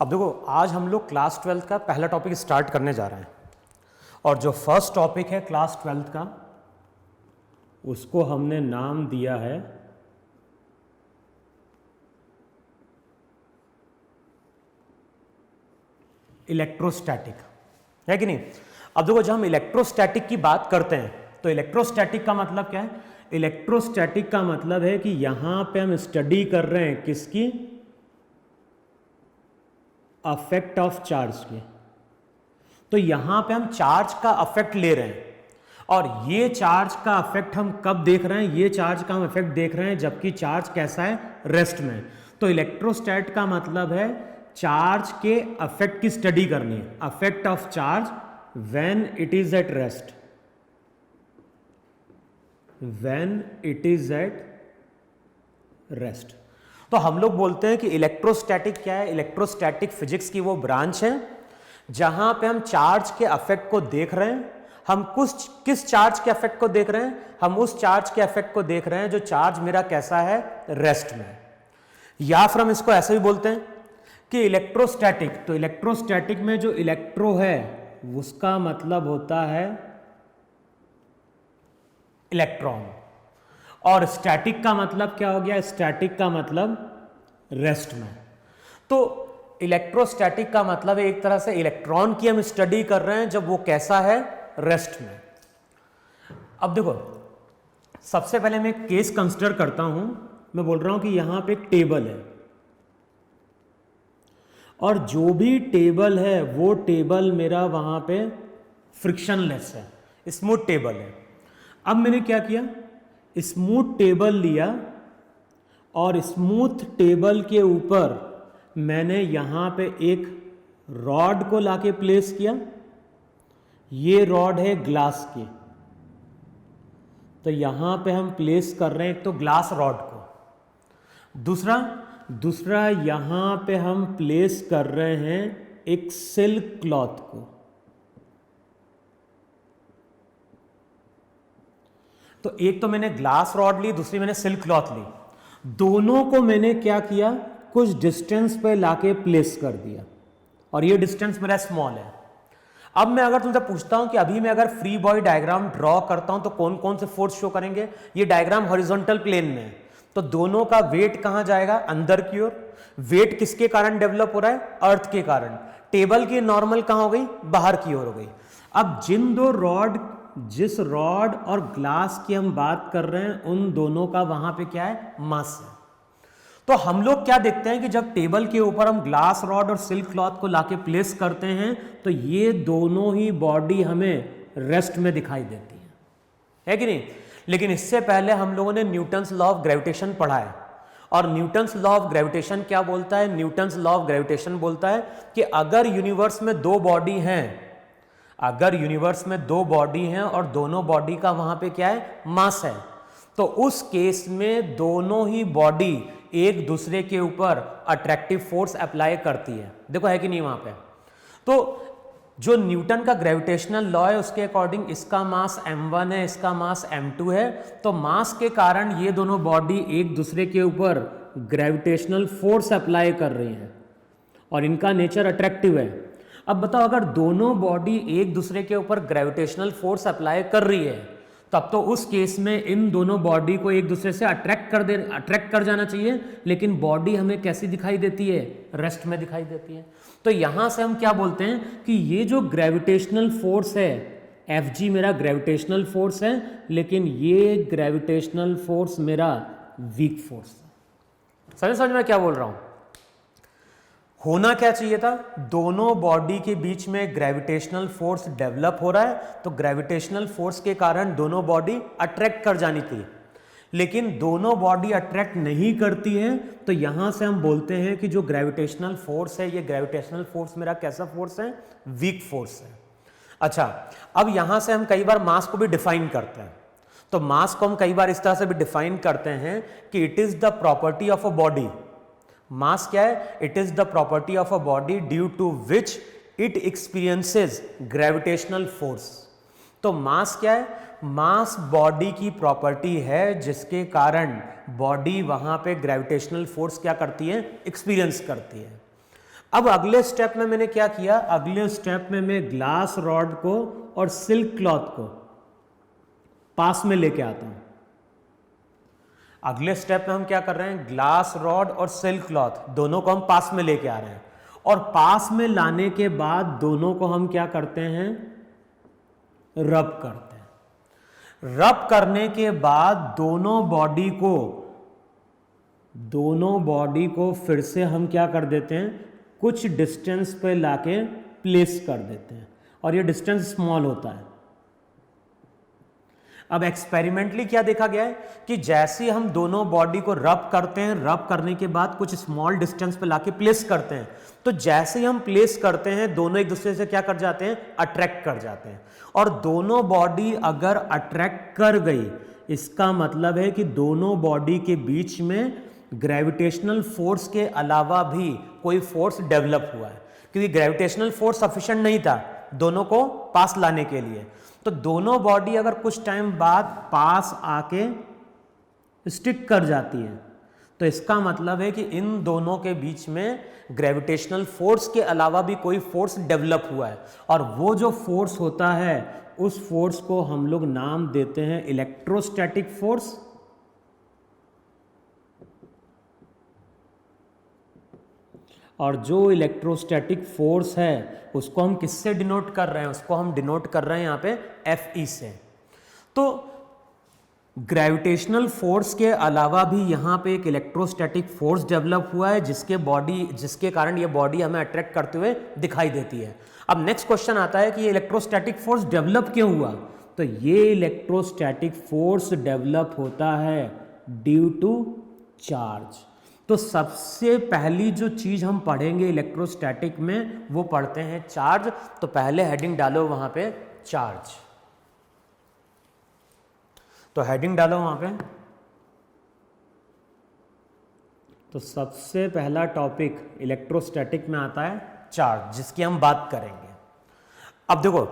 अब देखो, आज हम लोग क्लास 12 का पहला टॉपिक स्टार्ट करने जा रहे हैं और जो फर्स्ट टॉपिक है क्लास 12 का उसको हमने नाम दिया है इलेक्ट्रोस्टैटिक, है कि नहीं। अब देखो, जब हम इलेक्ट्रोस्टैटिक की बात करते हैं तो इलेक्ट्रोस्टैटिक का मतलब क्या है? इलेक्ट्रोस्टैटिक का मतलब है कि यहां पे हम स्टडी कर रहे हैं किसकी? अफेक्ट ऑफ चार्ज की। तो यहां पे हम चार्ज का अफेक्ट ले रहे हैं और ये चार्ज का अफेक्ट हम कब देख रहे हैं? ये चार्ज का हम इफेक्ट देख रहे हैं जबकि चार्ज कैसा है? रेस्ट में। तो इलेक्ट्रोस्टैट का मतलब है चार्ज के अफेक्ट की स्टडी करनी है, affect of charge when it is at rest, when it is at rest. तो हम लोग बोलते हैं कि इलेक्ट्रोस्टैटिक क्या है? इलेक्ट्रोस्टैटिक फिजिक्स की वो ब्रांच है जहां पे हम चार्ज के अफेक्ट को देख रहे हैं। हम किस चार्ज के अफेक्ट को देख रहे हैं? हम उस चार्ज के अफेक्ट को देख रहे हैं जो चार्ज मेरा कैसा है? रेस्ट में। या फिर हम इसको ऐसे भी बोलते हैं कि इलेक्ट्रोस्टैटिक, तो इलेक्ट्रोस्टैटिक में जो इलेक्ट्रो है उसका मतलब होता है इलेक्ट्रॉन, और स्टैटिक का मतलब क्या हो गया? स्टैटिक का मतलब रेस्ट में। तो इलेक्ट्रोस्टैटिक का मतलब है एक तरह से इलेक्ट्रॉन की हम स्टडी कर रहे हैं जब वो कैसा है? रेस्ट में। अब देखो, सबसे पहले मैं एक केस कंसिडर करता हूं। मैं बोल रहा हूं कि यहां पे एक टेबल है और जो भी टेबल है वो टेबल मेरा वहां पे फ्रिक्शनलेस है, स्मूथ टेबल है। अब मैंने क्या किया? स्मूथ टेबल लिया और स्मूथ टेबल के ऊपर मैंने यहां पे एक रॉड को लाके प्लेस किया। ये रॉड है ग्लास की, तो यहां पे हम प्लेस कर रहे हैं एक तो ग्लास रॉड को, दूसरा यहां पे हम प्लेस कर रहे हैं एक सिल्क क्लॉथ को। तो एक तो मैंने ग्लास रॉड ली, दूसरी मैंने सिल्क क्लॉथ ली। दोनों को मैंने क्या किया? कुछ डिस्टेंस पे लाके प्लेस कर दिया और ये डिस्टेंस मेरा स्मॉल है। अब मैं अगर तुमसे पूछता हूं कि अभी मैं अगर फ्री बॉडी डायग्राम ड्रॉ करता हूं तो कौन कौन से फोर्स शो करेंगे? ये डायग्राम हॉरिजॉन्टल प्लेन में है, तो दोनों का वेट कहां जाएगा? अंदर की ओर। वेट किसके कारण डेवलप हो रहा है? अर्थ के कारण। टेबल की नॉर्मल कहां हो गई? बाहर की ओर हो गई। अब जिस रॉड और ग्लास की हम बात कर रहे हैं उन दोनों का वहां पे क्या है? मास है। तो हम लोग क्या देखते हैं कि जब टेबल के ऊपर हम ग्लास रॉड और सिल्क क्लॉथ को लाके प्लेस करते हैं तो ये दोनों ही बॉडी हमें रेस्ट में दिखाई देती है कि नहीं? लेकिन इससे पहले हम लोगों ने न्यूटन्स लॉ ऑफ ग्रेविटेशन पढ़ा है और न्यूटन्स लॉ ऑफ ग्रेविटेशन क्या बोलता है? न्यूटन्स लॉ ऑफ ग्रेविटेशन बोलता है कि अगर यूनिवर्स में दो बॉडी हैं, और दोनों बॉडी का वहां पे क्या है? मास है, तो उस केस में दोनों ही बॉडी एक दूसरे के ऊपर अट्रैक्टिव फोर्स अप्लाई करती है। देखो है कि नहीं वहां पे? तो जो न्यूटन का ग्रेविटेशनल लॉ है उसके अकॉर्डिंग इसका मास m1 है, इसका मास m2 है। तो मास के कारण ये दोनों बॉडी एक दूसरे के ऊपर ग्रेविटेशनल फोर्स अप्लाई कर रही हैं और इनका नेचर अट्रैक्टिव है। अब बताओ, अगर दोनों बॉडी एक दूसरे के ऊपर ग्रेविटेशनल फोर्स अप्लाई कर रही है तब तो उस केस में इन दोनों बॉडी को एक दूसरे से अट्रैक्ट कर जाना चाहिए, लेकिन बॉडी हमें कैसी दिखाई देती है? रेस्ट में दिखाई देती है। तो यहां से हम क्या बोलते हैं कि ये जो ग्रेविटेशनल फोर्स है Fg मेरा ग्रेविटेशनल फोर्स है, लेकिन ये ग्रेविटेशनल फोर्स मेरा वीक फोर्स है। समझ में क्या बोल रहा हूं? होना क्या चाहिए था? दोनों बॉडी के बीच में ग्रेविटेशनल फोर्स डेवलप हो रहा है, तो ग्रेविटेशनल फोर्स के कारण दोनों बॉडी अट्रैक्ट कर जानी थी, लेकिन दोनों बॉडी अट्रैक्ट नहीं करती है। तो यहां से हम बोलते हैं कि जो ग्रेविटेशनल फोर्स है, ये ग्रेविटेशनल फोर्स मेरा कैसा फोर्स है? वीक फोर्स है। अच्छा, अब यहां से हम कई बार मास को भी डिफाइन करते हैं। तो मास को हम कई बार इस तरह से भी डिफाइन करते हैं कि it is the property of a body. Mass क्या है? It is the property of a body due to which it experiences gravitational force. तो मास क्या है? मास बॉडी की प्रॉपर्टी है जिसके कारण बॉडी वहां पे ग्रेविटेशनल फोर्स क्या करती है? एक्सपीरियंस करती है। अब अगले स्टेप में मैंने क्या किया, अगले स्टेप में मैं ग्लास रॉड को और सिल्क क्लॉथ को पास में लेके आता हूं। अगले स्टेप में हम क्या कर रहे हैं, ग्लास रॉड और सिल्क क्लॉथ दोनों को हम पास में लेके आ रहे हैं, और पास में लाने के बाद दोनों को हम क्या करते हैं, रब करते हैं। रब करने के बाद दोनों बॉडी को फिर से हम क्या कर देते हैं, कुछ डिस्टेंस पे लाके प्लेस कर देते हैं, और ये डिस्टेंस स्मॉल होता है। अब एक्सपेरिमेंटली क्या देखा गया है कि जैसे हम दोनों बॉडी को रब करते हैं, रब करने के बाद कुछ स्मॉल डिस्टेंस पे लाके प्लेस करते हैं, तो जैसे ही हम प्लेस करते हैं दोनों एक दूसरे से क्या कर जाते हैं, अट्रैक्ट कर जाते हैं। और दोनों बॉडी अगर अट्रैक्ट कर गई, इसका मतलब है कि दोनों बॉडी के बीच में ग्रेविटेशनल फोर्स के अलावा भी कोई फोर्स डेवलप हुआ है, क्योंकि ग्रेविटेशनल फोर्स सफिशिएंट नहीं था दोनों को पास लाने के लिए। तो दोनों बॉडी अगर कुछ टाइम बाद पास आके स्टिक कर जाती है, तो इसका मतलब है कि इन दोनों के बीच में ग्रेविटेशनल फोर्स के अलावा भी कोई फोर्स डेवलप हुआ है, और वो जो फोर्स होता है उस फोर्स को हम लोग नाम देते हैं इलेक्ट्रोस्टैटिक फोर्स। और जो इलेक्ट्रोस्टैटिक फोर्स है उसको हम किससे डिनोट कर रहे हैं, उसको हम डिनोट कर रहे हैं यहाँ पे Fe से। तो ग्रेविटेशनल फोर्स के अलावा भी यहाँ पे एक इलेक्ट्रोस्टैटिक फोर्स डेवलप हुआ है, जिसके कारण ये बॉडी हमें अट्रैक्ट करते हुए दिखाई देती है। अब नेक्स्ट क्वेश्चन आता है कि ये इलेक्ट्रोस्टैटिक फोर्स डेवलप क्यों हुआ। तो ये इलेक्ट्रोस्टैटिक फोर्स डेवलप होता है ड्यू टू चार्ज। तो सबसे पहली जो चीज हम पढ़ेंगे इलेक्ट्रोस्टैटिक में वो पढ़ते हैं चार्ज। तो पहले हेडिंग डालो वहां पे चार्ज, तो हेडिंग डालो वहां पे। तो सबसे पहला टॉपिक इलेक्ट्रोस्टैटिक में आता है चार्ज, जिसकी हम बात करेंगे। अब देखो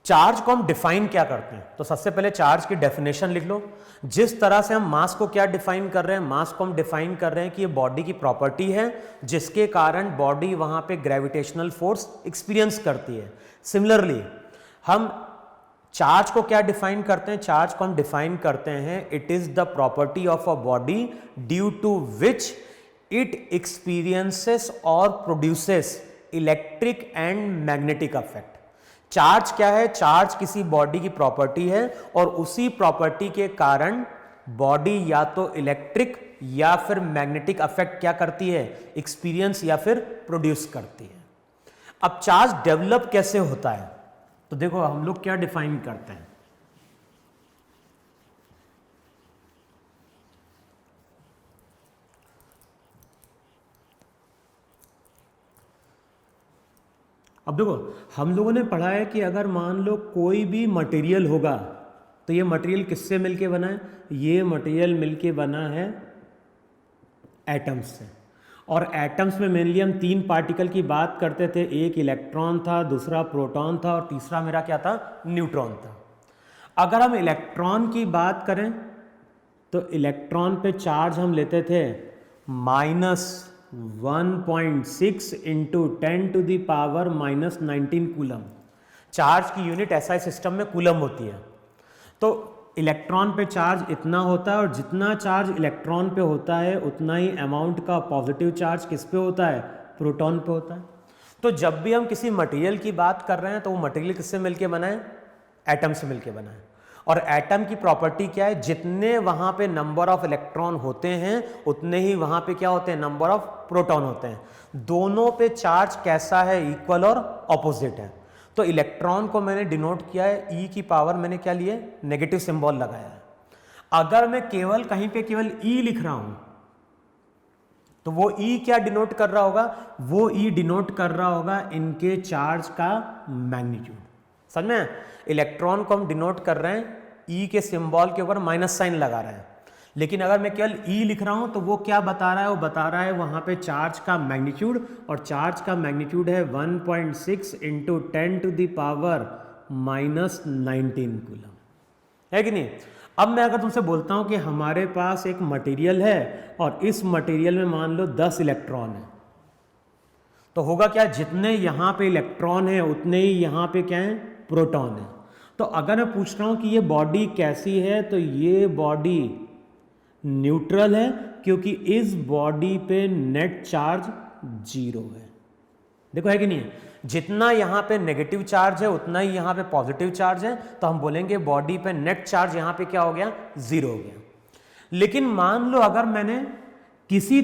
चार्ज को हम डिफाइन क्या करते हैं, तो सबसे पहले चार्ज की डेफिनेशन लिख लो। जिस तरह से हम मास को क्या डिफाइन कर रहे हैं, मास को हम डिफाइन कर रहे हैं कि ये बॉडी की प्रॉपर्टी है जिसके कारण बॉडी वहां पे ग्रेविटेशनल फोर्स एक्सपीरियंस करती है। सिमिलरली हम चार्ज को क्या डिफाइन करते हैं, चार्ज को हम डिफाइन करते हैं it is the property of a body due to which it experiences और produces electric and magnetic effect. Charge क्या है, चार्ज किसी बॉडी की प्रॉपर्टी है और उसी प्रॉपर्टी के कारण बॉडी या तो इलेक्ट्रिक या फिर मैग्नेटिक अफेक्ट क्या करती है, एक्सपीरियंस या फिर प्रोड्यूस करती है। अब चार्ज डेवलप कैसे होता है, तो देखो हम लोग क्या डिफाइन करते हैं। अब देखो हम लोगों ने पढ़ा है कि अगर मान लो कोई भी मटेरियल होगा तो ये मटेरियल किससे मिलके बना है, ये मटेरियल मिलके बना है एटम्स से। और एटम्स में मेनली हम तीन पार्टिकल की बात करते थे, एक इलेक्ट्रॉन था, दूसरा प्रोटॉन था और तीसरा मेरा क्या था, न्यूट्रॉन था। अगर हम इलेक्ट्रॉन की बात करें तो इलेक्ट्रॉन पे चार्ज हम लेते थे -1.6 इंटू 10⁻⁻19 कूलम। चार्ज की यूनिट एसआई सिस्टम में कूलम होती है। तो इलेक्ट्रॉन पे चार्ज इतना होता है और जितना चार्ज इलेक्ट्रॉन पे होता है उतना ही अमाउंट का पॉजिटिव चार्ज किस पे होता है, प्रोटॉन पे होता है। तो जब भी हम किसी मटेरियल की बात कर रहे हैं तो वो मटेरियल किससे मिलके बना है, एटम से मिलके बना है। और एटम की प्रॉपर्टी क्या है, जितने वहां पे नंबर ऑफ इलेक्ट्रॉन होते हैं उतने ही वहां पे क्या होते हैं, नंबर ऑफ प्रोटॉन होते हैं। दोनों पे चार्ज कैसा है, इक्वल और ऑपोजिट है। तो इलेक्ट्रॉन को मैंने डिनोट किया है ई की पावर, मैंने क्या लिए, नेगेटिव सिंबल लगाया है। अगर मैं केवल कहीं पे केवल ई लिख रहा हूं तो वो ई क्या डिनोट कर रहा होगा, वो ई डिनोट कर रहा होगा इनके चार्ज का मैग्नीट्यूड। समझ में, इलेक्ट्रॉन को हम डिनोट कर रहे हैं ई के सिंबल के ऊपर माइनस साइन लगा रहे हैं, लेकिन अगर मैं केवल ई लिख रहा हूं तो वो क्या बता रहा है, वो बता रहा है वहां पे चार्ज का मैग्नीट्यूड, और चार्ज का मैग्नीट्यूड है 1.6 इंटू 10⁻⁻19 कूलम, है कि नहीं। अब मैं अगर तुमसे बोलता हूं कि हमारे पास एक मटेरियल है और इस मटेरियल में मान लो 10 इलेक्ट्रॉन है, तो होगा क्या, जितने यहाँ पे इलेक्ट्रॉन है उतने ही यहाँ पे क्या है, प्रोटॉन है। तो अगर मैं पूछ रहा हूँ कि ये बॉडी कैसी है, तो ये बॉडी न्यूट्रल है, क्योंकि इस बॉडी पे नेट चार्ज 0 है। देखो है कि नहीं है, जितना यहाँ पे नेगेटिव चार्ज है उतना ही यहाँ पे पॉजिटिव चार्ज है, तो हम बोलेंगे बॉडी पे नेट चार्ज यहाँ पे क्या हो गया, 0 हो गया। लेकिन मान लो अगर मैंने किसी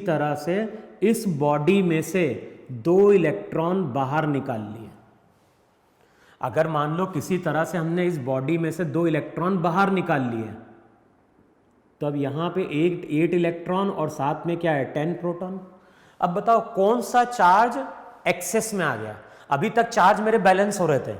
तरह से इस बॉडी में से 2 इलेक्ट्रॉन बाहर निकाल लिए, अगर मान लो किसी तरह से हमने इस बॉडी में से 2 इलेक्ट्रॉन बाहर निकाल लिए, तो अब यहां पे 8 इलेक्ट्रॉन और साथ में क्या है, 10 प्रोटॉन। अब बताओ कौन सा चार्ज एक्सेस में आ गया। अभी तक चार्ज मेरे बैलेंस हो रहे थे,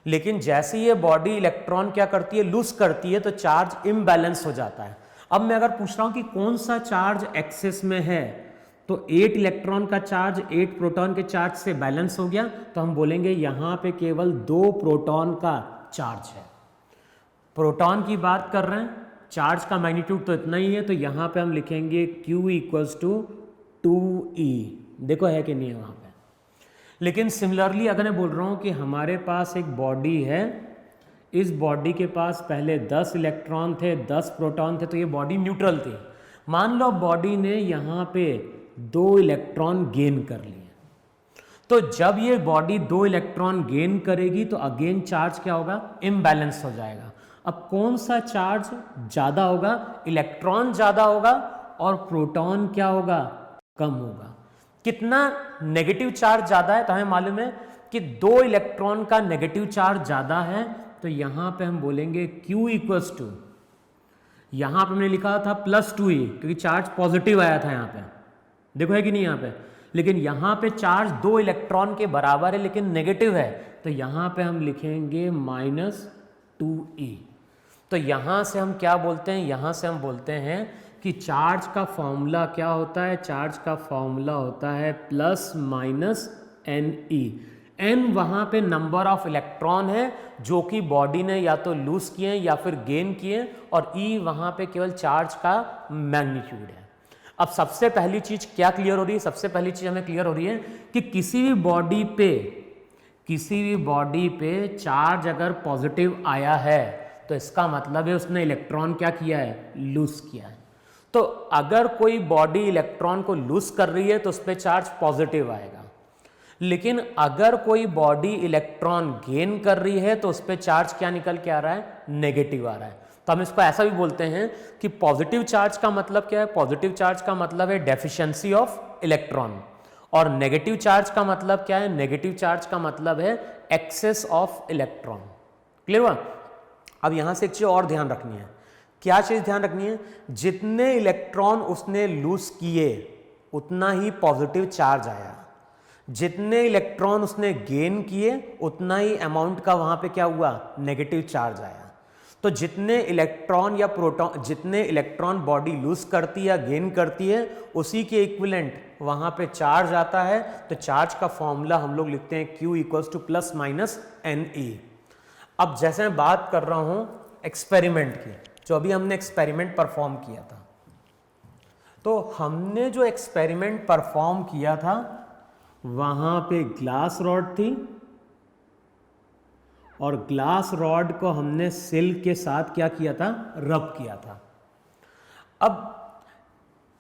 लेकिन जैसे ये बॉडी इलेक्ट्रॉन क्या करती है, लूज करती है, तो चार्ज इम्बैलेंस हो जाता है। अब मैं अगर पूछ रहा हूं कि कौन सा चार्ज एक्सेस में है, तो 8 इलेक्ट्रॉन का चार्ज 8 प्रोटॉन के चार्ज से बैलेंस हो गया, तो हम बोलेंगे यहां पे केवल 2 प्रोटॉन का चार्ज है। प्रोटॉन की बात कर रहे हैं, चार्ज का मैग्नीट्यूड तो इतना ही है, तो यहां पे हम लिखेंगे Q = 2E। देखो है कि नहीं है वहां पे। लेकिन सिमिलरली अगर मैं बोल रहा हूं कि हमारे पास एक बॉडी है, इस बॉडी के पास पहले 10 इलेक्ट्रॉन थे, 10 प्रोटॉन थे, तो ये बॉडी न्यूट्रल थी। मान लो बॉडी ने यहां पे 2 इलेक्ट्रॉन गेन कर लिए, तो जब ये बॉडी 2 इलेक्ट्रॉन गेन करेगी तो अगेन चार्ज क्या होगा, इम्बैलेंस हो जाएगा। अब कौन सा चार्ज ज्यादा होगा, इलेक्ट्रॉन ज्यादा होगा और प्रोटॉन क्या होगा, कम होगा। कितना नेगेटिव चार्ज ज्यादा है, तो हमें मालूम है कि 2 इलेक्ट्रॉन का नेगेटिव चार्ज ज्यादा है, तो यहां पे हम बोलेंगे Q = यहां पे हमने लिखा था +2E, क्योंकि चार्ज पॉजिटिव आया था यहां पे। देखो है कि नहीं यहां पे, लेकिन यहां पे चार्ज 2 इलेक्ट्रॉन के बराबर है लेकिन नेगेटिव है, तो यहां पे हम लिखेंगे -2E। तो यहां से हम क्या बोलते हैं, यहां से हम बोलते हैं कि चार्ज का फॉर्मूला क्या होता है, चार्ज का फॉर्मूला होता है ±NE। n वहां पे नंबर ऑफ इलेक्ट्रॉन है जो कि बॉडी ने या तो लूज किए या फिर गेन किए, और E वहां पे केवल चार्ज का मैग्नीट्यूड है। अब सबसे पहली चीज क्या क्लियर हो रही है, सबसे पहली चीज हमें क्लियर हो रही है कि किसी भी बॉडी पे चार्ज अगर पॉजिटिव आया है, तो इसका मतलब है उसने इलेक्ट्रॉन क्या किया है, लूज किया है। तो अगर कोई बॉडी इलेक्ट्रॉन को लूज कर रही है तो उस पर चार्ज पॉजिटिव आएगा, लेकिन अगर कोई बॉडी इलेक्ट्रॉन गेन कर रही है तो उस पर चार्ज क्या निकल के आ रहा है, नेगेटिव आ रहा है। तो हम इसको ऐसा भी बोलते हैं कि पॉजिटिव चार्ज का मतलब क्या है, पॉजिटिव चार्ज का मतलब है डेफिशिएंसी ऑफ इलेक्ट्रॉन, और नेगेटिव चार्ज का मतलब क्या है, नेगेटिव चार्ज का मतलब है एक्सेस ऑफ इलेक्ट्रॉन। क्लियर हुआ। अब यहां से एक चीज और ध्यान रखनी है, क्या चीज ध्यान रखनी है, जितने इलेक्ट्रॉन उसने लूज किए उतना ही पॉजिटिव चार्ज आया, जितने इलेक्ट्रॉन उसने गेन किए उतना ही अमाउंट का वहां पे क्या हुआ, नेगेटिव चार्ज आया। तो जितने इलेक्ट्रॉन या प्रोटॉन, जितने इलेक्ट्रॉन बॉडी लूज करती है या गेन करती है, उसी के इक्विवेलेंट वहां पे चार्ज आता है। तो चार्ज का फॉर्मूला हम लोग लिखते हैं Q = ±NE। अब जैसे मैं बात कर रहा हूं एक्सपेरिमेंट की, जो अभी हमने एक्सपेरिमेंट परफॉर्म किया था, तो हमने जो एक्सपेरिमेंट परफॉर्म किया था वहां पे ग्लास रॉड थी, और ग्लास रॉड को हमने सिल के साथ क्या किया था, रब किया था। अब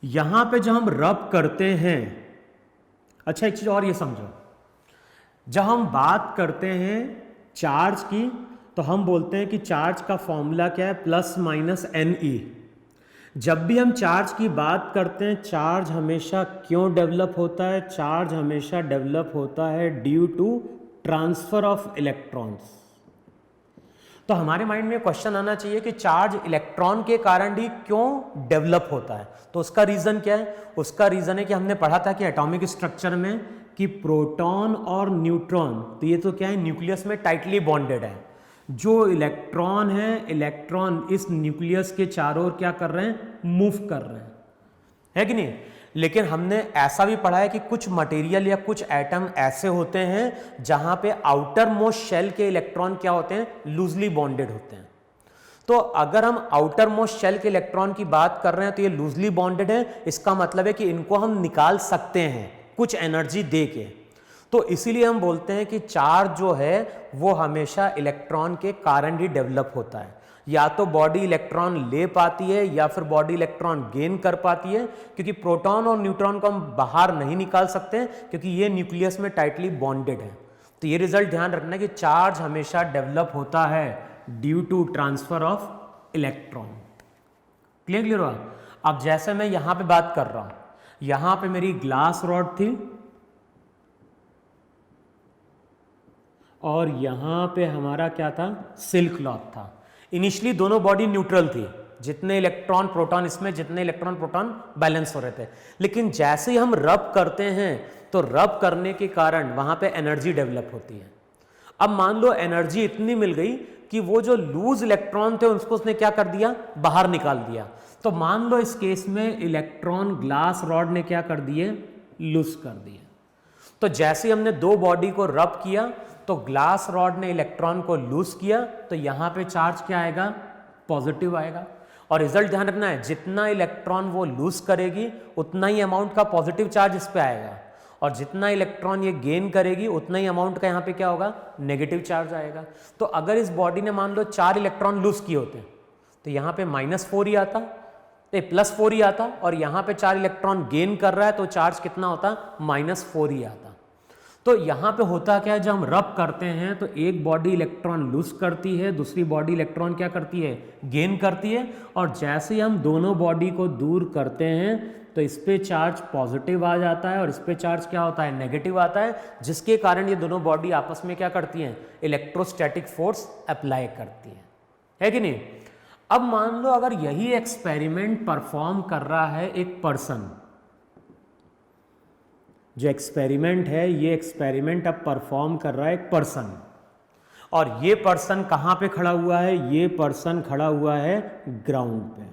यहां पे जब हम रब करते हैं, अच्छा एक चीज और ये समझो, जब हम बात करते हैं चार्ज की, तो हम बोलते हैं कि चार्ज का फॉर्मूला क्या है, ±NE। जब भी हम चार्ज की बात करते हैं, चार्ज हमेशा क्यों डेवलप होता है, चार्ज हमेशा डेवलप होता है due to transfer of electrons. तो हमारे माइंड में क्वेश्चन आना चाहिए कि चार्ज इलेक्ट्रॉन के कारण ही क्यों डेवलप होता है। तो उसका रीजन क्या है, उसका रीजन है कि हमने पढ़ा था कि एटॉमिक स्ट्रक्चर में कि प्रोटॉन और न्यूट्रॉन, तो ये तो क्या है, न्यूक्लियस में टाइटली बॉन्डेड है। जो इलेक्ट्रॉन है, इलेक्ट्रॉन इस न्यूक्लियस के चारों ओर क्या कर रहे हैं, मूव कर रहे हैं, है कि नहीं। लेकिन हमने ऐसा भी पढ़ा है कि कुछ मटेरियल या कुछ एटम ऐसे होते हैं जहां पे आउटर मोस्ट शेल के इलेक्ट्रॉन क्या होते हैं, लूजली बॉन्डेड होते हैं। तो अगर हम आउटर मोस्ट शेल के इलेक्ट्रॉन की बात कर रहे हैं तो ये लूजली बॉन्डेड है, इसका मतलब है कि इनको हम निकाल सकते हैं कुछ एनर्जी दे के। तो इसीलिए हम बोलते हैं कि चार्ज जो है वो हमेशा इलेक्ट्रॉन के कारण ही डेवलप होता है। या तो बॉडी इलेक्ट्रॉन ले पाती है या फिर बॉडी इलेक्ट्रॉन गेन कर पाती है, क्योंकि प्रोटॉन और न्यूट्रॉन को हम बाहर नहीं निकाल सकते क्योंकि ये न्यूक्लियस में टाइटली बॉन्डेड है। तो ये रिजल्ट ध्यान रखना कि चार्ज हमेशा डेवलप होता है due to transfer of electron. Clear हुआ? अब जैसे मैं यहां पे बात कर रहा हूं, यहां पे मेरी ग्लास रॉड थी और यहां पे हमारा क्या था, सिल्क क्लॉथ था। इनिशियली दोनों बॉडी न्यूट्रल थी, जितने इलेक्ट्रॉन प्रोटॉन इसमें, जितने इलेक्ट्रॉन प्रोटॉन बैलेंस हो रहे थे। लेकिन जैसे ही हम रब करते हैं तो रब करने के कारण वहां पे एनर्जी डेवलप होती है। अब मान लो एनर्जी इतनी मिल गई कि वो जो लूज इलेक्ट्रॉन थे उसको उसने क्या कर दिया, बाहर निकाल दिया। तो मान लो इस केस में इलेक्ट्रॉन ग्लास रॉड ने क्या कर दिए, लूज कर दिए। तो जैसे ही हमने दो बॉडी को रब किया तो ग्लास रॉड ने इलेक्ट्रॉन को लूज किया, तो यहां पे चार्ज क्या आएगा, पॉजिटिव आएगा। और रिजल्ट ध्यान रखना है, जितना इलेक्ट्रॉन वो लूज करेगी उतना ही अमाउंट का पॉजिटिव चार्ज इस पे आएगा, और जितना इलेक्ट्रॉन ये गेन करेगी उतना ही अमाउंट का यहाँ पे क्या होगा, नेगेटिव चार्ज आएगा। तो अगर इस बॉडी ने मान लो 4 इलेक्ट्रॉन लूज किए होते तो यहाँ पे -4 ही आता, +4 ही आता, और यहाँ पे 4 इलेक्ट्रॉन गेन कर रहा है तो चार्ज कितना होता, -4 ही आता। तो यहाँ पे होता क्या है, जब हम रब करते हैं तो एक बॉडी इलेक्ट्रॉन लूज करती है, दूसरी बॉडी इलेक्ट्रॉन क्या करती है, गेन करती है। और जैसे ही हम दोनों बॉडी को दूर करते हैं तो इस पे चार्ज पॉजिटिव आ जाता है और इस पे चार्ज क्या होता है, नेगेटिव आता है, जिसके कारण ये दोनों बॉडी आपस में क्या करती हैं, इलेक्ट्रोस्टैटिक फोर्स अप्लाई करती है कि नहीं। अब मान लो अगर यही एक्सपेरिमेंट परफॉर्म कर रहा है एक पर्सन, जो एक्सपेरिमेंट है ये एक्सपेरिमेंट अब परफॉर्म कर रहा है एक पर्सन, और ये पर्सन कहां पे खड़ा हुआ है, ये पर्सन खड़ा हुआ है ग्राउंड पे।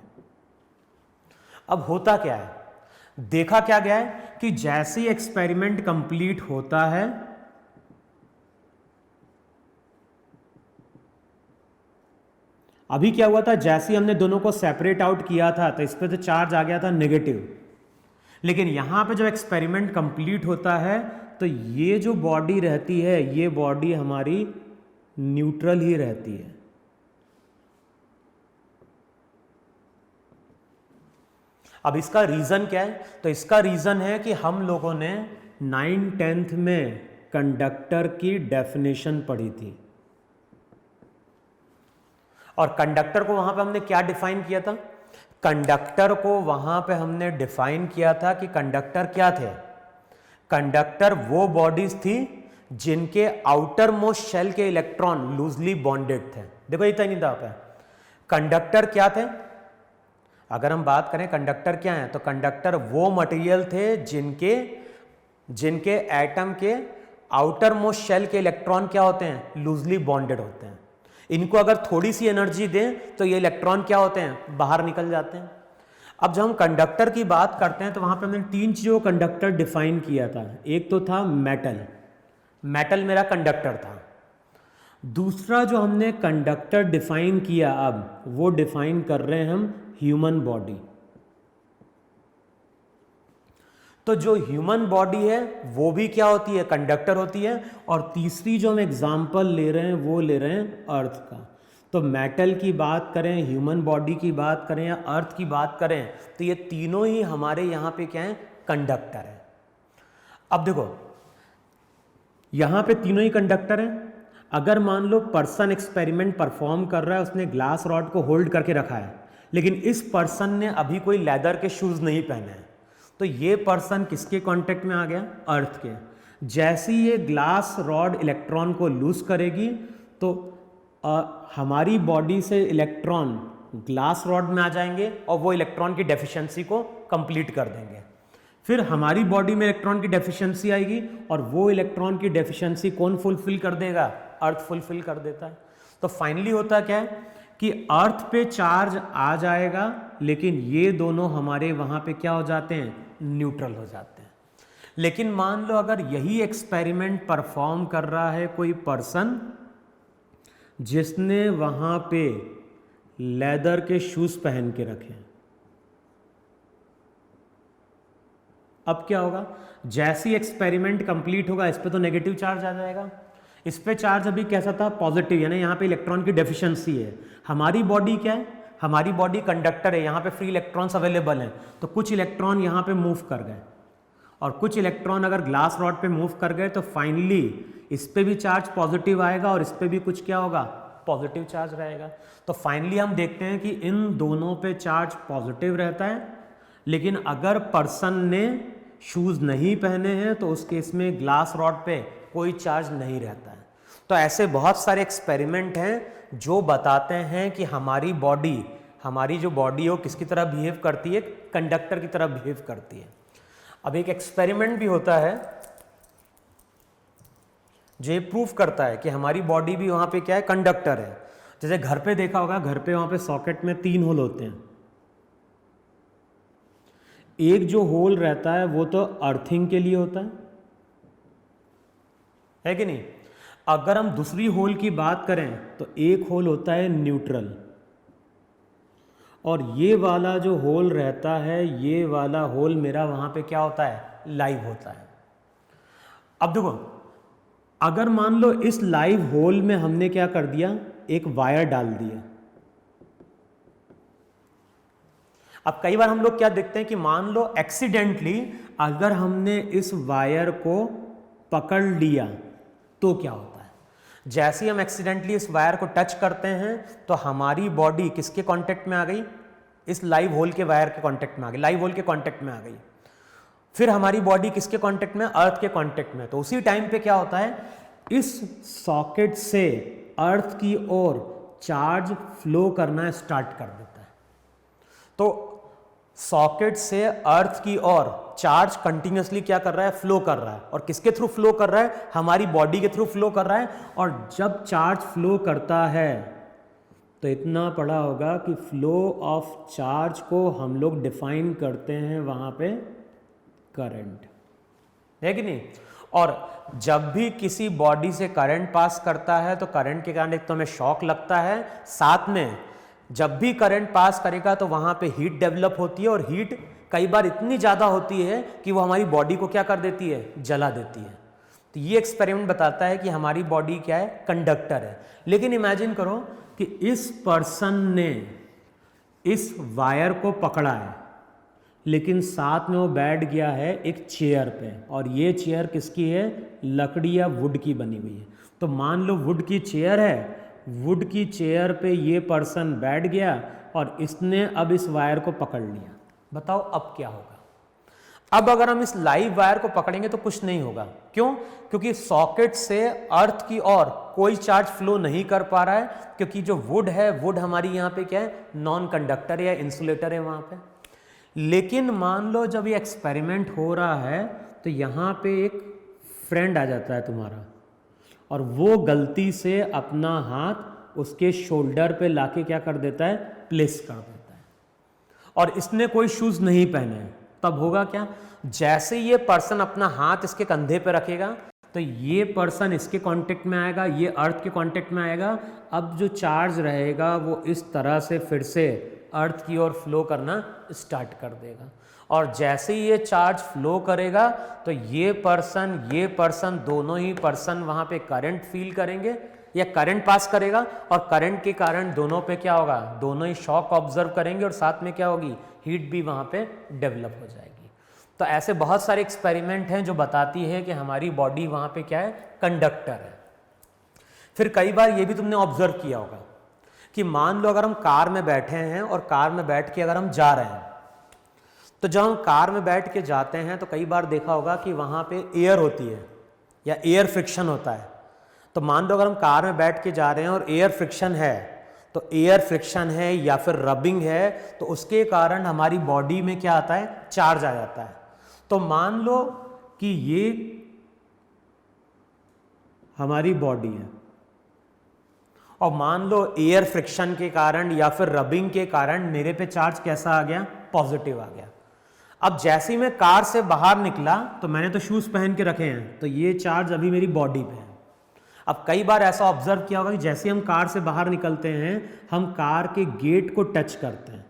अब होता क्या है, देखा क्या गया है कि जैसे ही एक्सपेरिमेंट कंप्लीट होता है अभी क्या हुआ था, जैसे ही हमने दोनों को सेपरेट आउट किया था तो इस पे तो चार्ज आ गया था नेगेटिव। लेकिन यहां पे जब एक्सपेरिमेंट कंप्लीट होता है तो ये जो बॉडी रहती है ये बॉडी हमारी न्यूट्रल ही रहती है। अब इसका रीजन क्या है, तो इसका रीजन है कि हम लोगों ने 9th-10th में कंडक्टर की डेफिनेशन पढ़ी थी, और कंडक्टर को वहां पे हमने क्या डिफाइन किया था, कंडक्टर को वहां पे हमने डिफाइन किया था कि कंडक्टर क्या थे, कंडक्टर वो बॉडीज थी जिनके आउटर मोस्ट शेल के इलेक्ट्रॉन लूजली बॉन्डेड थे। देखो इतना नहीं था पे कंडक्टर क्या थे, अगर हम बात करें कंडक्टर क्या है, तो कंडक्टर वो मटेरियल थे जिनके एटम के आउटर मोस्ट शेल के इलेक्ट्रॉन क्या होते हैं, लूजली बॉन्डेड होते हैं। इनको अगर थोड़ी सी एनर्जी दें तो ये इलेक्ट्रॉन क्या होते हैं, बाहर निकल जाते हैं। अब जब हम कंडक्टर की बात करते हैं तो वहां पे हमने 3 चीजों कंडक्टर डिफाइन किया था। एक तो था मेटल मेरा कंडक्टर था। दूसरा जो हमने कंडक्टर डिफाइन किया अब वो डिफाइन कर रहे हैं हम ह्यूमन बॉडी। तो जो ह्यूमन बॉडी है वो भी क्या होती है, कंडक्टर होती है। और तीसरी जो हम एग्जाम्पल ले रहे हैं वो ले रहे हैं अर्थ का। तो मेटल की बात करें, ह्यूमन बॉडी की बात करें या अर्थ की बात करें तो ये तीनों ही हमारे यहाँ पे क्या है, कंडक्टर है। अब देखो यहाँ पे तीनों ही कंडक्टर हैं। अगर मान लो पर्सन एक्सपेरिमेंट परफॉर्म कर रहा है, उसने ग्लास रॉड को होल्ड करके रखा है, लेकिन इस पर्सन ने अभी कोई लेदर के शूज नहीं पहने हैं, तो ये पर्सन किसके कांटेक्ट में आ गया, अर्थ के। जैसे ही ये ग्लास रॉड इलेक्ट्रॉन को लूज करेगी तो हमारी बॉडी से इलेक्ट्रॉन ग्लास रॉड में आ जाएंगे और वो इलेक्ट्रॉन की डेफिशिएंसी को कंप्लीट कर देंगे। फिर हमारी बॉडी में इलेक्ट्रॉन की डेफिशिएंसी आएगी और वो इलेक्ट्रॉन की डेफिशिएंसी कौन फुलफिल कर देगा, अर्थ फुलफिल कर देता है। तो फाइनली होता क्या है कि अर्थ पे चार्ज आ जाएगा, लेकिन ये दोनों हमारे वहां पे क्या हो जाते हैं, न्यूट्रल हो जाते हैं। लेकिन मान लो अगर यही एक्सपेरिमेंट परफॉर्म कर रहा है कोई पर्सन जिसने वहां पे लेदर के शूज पहन के रखे हैं। अब क्या होगा, जैसे ही एक्सपेरिमेंट कंप्लीट होगा इस पे तो नेगेटिव चार्ज आ जाएगा, इस पे चार्ज अभी कैसा था, पॉजिटिव, यानी यहाँ पे इलेक्ट्रॉन की डेफिशिएंसी है। हमारी बॉडी क्या है, हमारी बॉडी कंडक्टर है, यहाँ पे फ्री इलेक्ट्रॉन्स अवेलेबल हैं, तो कुछ इलेक्ट्रॉन यहाँ पे मूव कर गए और कुछ इलेक्ट्रॉन अगर ग्लास रॉड पे मूव कर गए तो फाइनली इस पे भी चार्ज पॉजिटिव आएगा और इस पे भी कुछ क्या होगा, पॉजिटिव चार्ज रहेगा। तो फाइनली हम देखते हैं कि इन दोनों पे चार्ज पॉजिटिव रहता है, लेकिन अगर पर्सन ने शूज़ नहीं पहने हैं तो उस केस में ग्लास रॉड पे कोई चार्ज नहीं रहता है। तो ऐसे बहुत सारे एक्सपेरिमेंट हैं जो बताते हैं कि हमारी बॉडी, हमारी जो बॉडी है वो किसकी तरह बिहेव करती है, कंडक्टर की तरह बिहेव करती है। अब एक एक्सपेरिमेंट भी होता है जो ये प्रूफ करता है कि हमारी बॉडी भी वहाँ पे क्या है, कंडक्टर है। जैसे घर पे देखा होगा, घर पे वहाँ पे सॉकेट में 3 होल होते हैं। एक जो होल रहता है वो तो अर्थिंग के लिए होता है कि नहीं। अगर हम दूसरी होल की बात करें तो एक होल होता है न्यूट्रल, और ये वाला जो होल रहता है, ये वाला होल मेरा वहां पे क्या होता है, लाइव होता है। अब देखो, अगर मान लो इस लाइव होल में हमने क्या कर दिया, एक वायर डाल दिया। अब कई बार हम लोग क्या देखते हैं कि मान लो एक्सीडेंटली अगर हमने इस वायर को पकड़ लिया तो क्या होता है। जैसे ही हम एक्सीडेंटली इस वायर को टच करते हैं तो हमारी बॉडी किसके कांटेक्ट में आ गई, इस लाइव होल के वायर के कांटेक्ट में आ गई, लाइव होल के कांटेक्ट में आ गई। फिर हमारी बॉडी किसके कांटेक्ट में, अर्थ के कांटेक्ट में। तो उसी टाइम पे क्या होता है, इस सॉकेट से अर्थ की ओर चार्ज फ्लो करना स्टार्ट कर देता है। तो सॉकेट से अर्थ की ओर चार्ज कंटिन्यूसली क्या कर रहा है, फ्लो कर रहा है। और किसके थ्रू फ्लो कर रहा है, हमारी बॉडी के थ्रू फ्लो कर रहा है। और जब चार्ज फ्लो करता है तो इतना पढ़ा होगा कि फ्लो ऑफ चार्ज को हम लोग डिफाइन करते हैं वहां पे करंट, है कि नहीं। और जब भी किसी बॉडी से करंट पास करता है तो करंट के कारण एक तो हमें शॉक लगता है, साथ में जब भी करंट पास करेगा तो वहां पे हीट डेवलप होती है, और हीट कई बार इतनी ज़्यादा होती है कि वो हमारी बॉडी को क्या कर देती है, जला देती है। तो ये एक्सपेरिमेंट बताता है कि हमारी बॉडी क्या है, कंडक्टर है। लेकिन इमेजिन करो कि इस पर्सन ने इस वायर को पकड़ा है, लेकिन साथ में वो बैठ गया है एक चेयर पे, और ये चेयर किसकी है, लकड़ी या वुड की बनी हुई है। तो मान लो वुड की चेयर है, वुड की चेयर पे ये पर्सन बैठ गया और इसने अब इस वायर को पकड़ लिया। बताओ अब क्या होगा। अब अगर हम इस लाइव वायर को पकड़ेंगे तो कुछ नहीं होगा। क्यों? क्योंकि सॉकेट से अर्थ की ओर कोई चार्ज फ्लो नहीं कर पा रहा है, क्योंकि जो वुड है, वुड हमारी यहाँ पे क्या है, नॉन कंडक्टर या इंसुलेटर है वहाँ पे। लेकिन मान लो जब ये एक्सपेरिमेंट हो रहा है तो यहाँ पे एक फ्रेंड आ जाता है तुम्हारा, और वो गलती से अपना हाथ उसके शोल्डर पे लाके क्या कर देता है, प्लेस कर देता है, और इसने कोई शूज़ नहीं पहने हैं। तब होगा क्या, जैसे ये पर्सन अपना हाथ इसके कंधे पे रखेगा तो ये पर्सन इसके कांटेक्ट में आएगा, ये अर्थ के कांटेक्ट में आएगा। अब जो चार्ज रहेगा वो इस तरह से फिर से अर्थ की ओर फ्लो करना स्टार्ट कर देगा, और जैसे ही ये चार्ज फ्लो करेगा तो ये पर्सन दोनों ही पर्सन वहाँ पे करंट फील करेंगे या करंट पास करेगा, और करंट के कारण दोनों पे क्या होगा, दोनों ही शॉक ऑब्जर्व करेंगे, और साथ में क्या होगी, हीट भी वहाँ पे डेवलप हो जाएगी। तो ऐसे बहुत सारे एक्सपेरिमेंट हैं जो बताती है कि हमारी बॉडी वहाँ पे क्या है, कंडक्टर है। फिर कई बार ये भी तुमने ऑब्जर्व किया होगा कि मान लो अगर हम कार में बैठे हैं और कार में बैठ के अगर हम जा रहे हैं, तो जब हम कार में बैठ के जाते हैं तो कई बार देखा होगा कि वहाँ पे एयर होती है या एयर फ्रिक्शन होता है। तो मान लो अगर हम कार में बैठ के जा रहे हैं और एयर फ्रिक्शन है, तो एयर फ्रिक्शन है या फिर रबिंग है, तो उसके कारण हमारी बॉडी में क्या आता है, चार्ज आ जाता है। तो मान लो कि ये हमारी बॉडी है, और मान लो एयर फ्रिक्शन के कारण या फिर रबिंग के कारण मेरे पे चार्ज कैसा आ गया, पॉजिटिव आ गया। अब जैसे ही मैं कार से बाहर निकला तो मैंने तो शूज़ पहन के रखे हैं, तो ये चार्ज अभी मेरी बॉडी पे है। अब कई बार ऐसा ऑब्जर्व किया होगा कि जैसे हम कार से बाहर निकलते हैं, हम कार के गेट को टच करते हैं,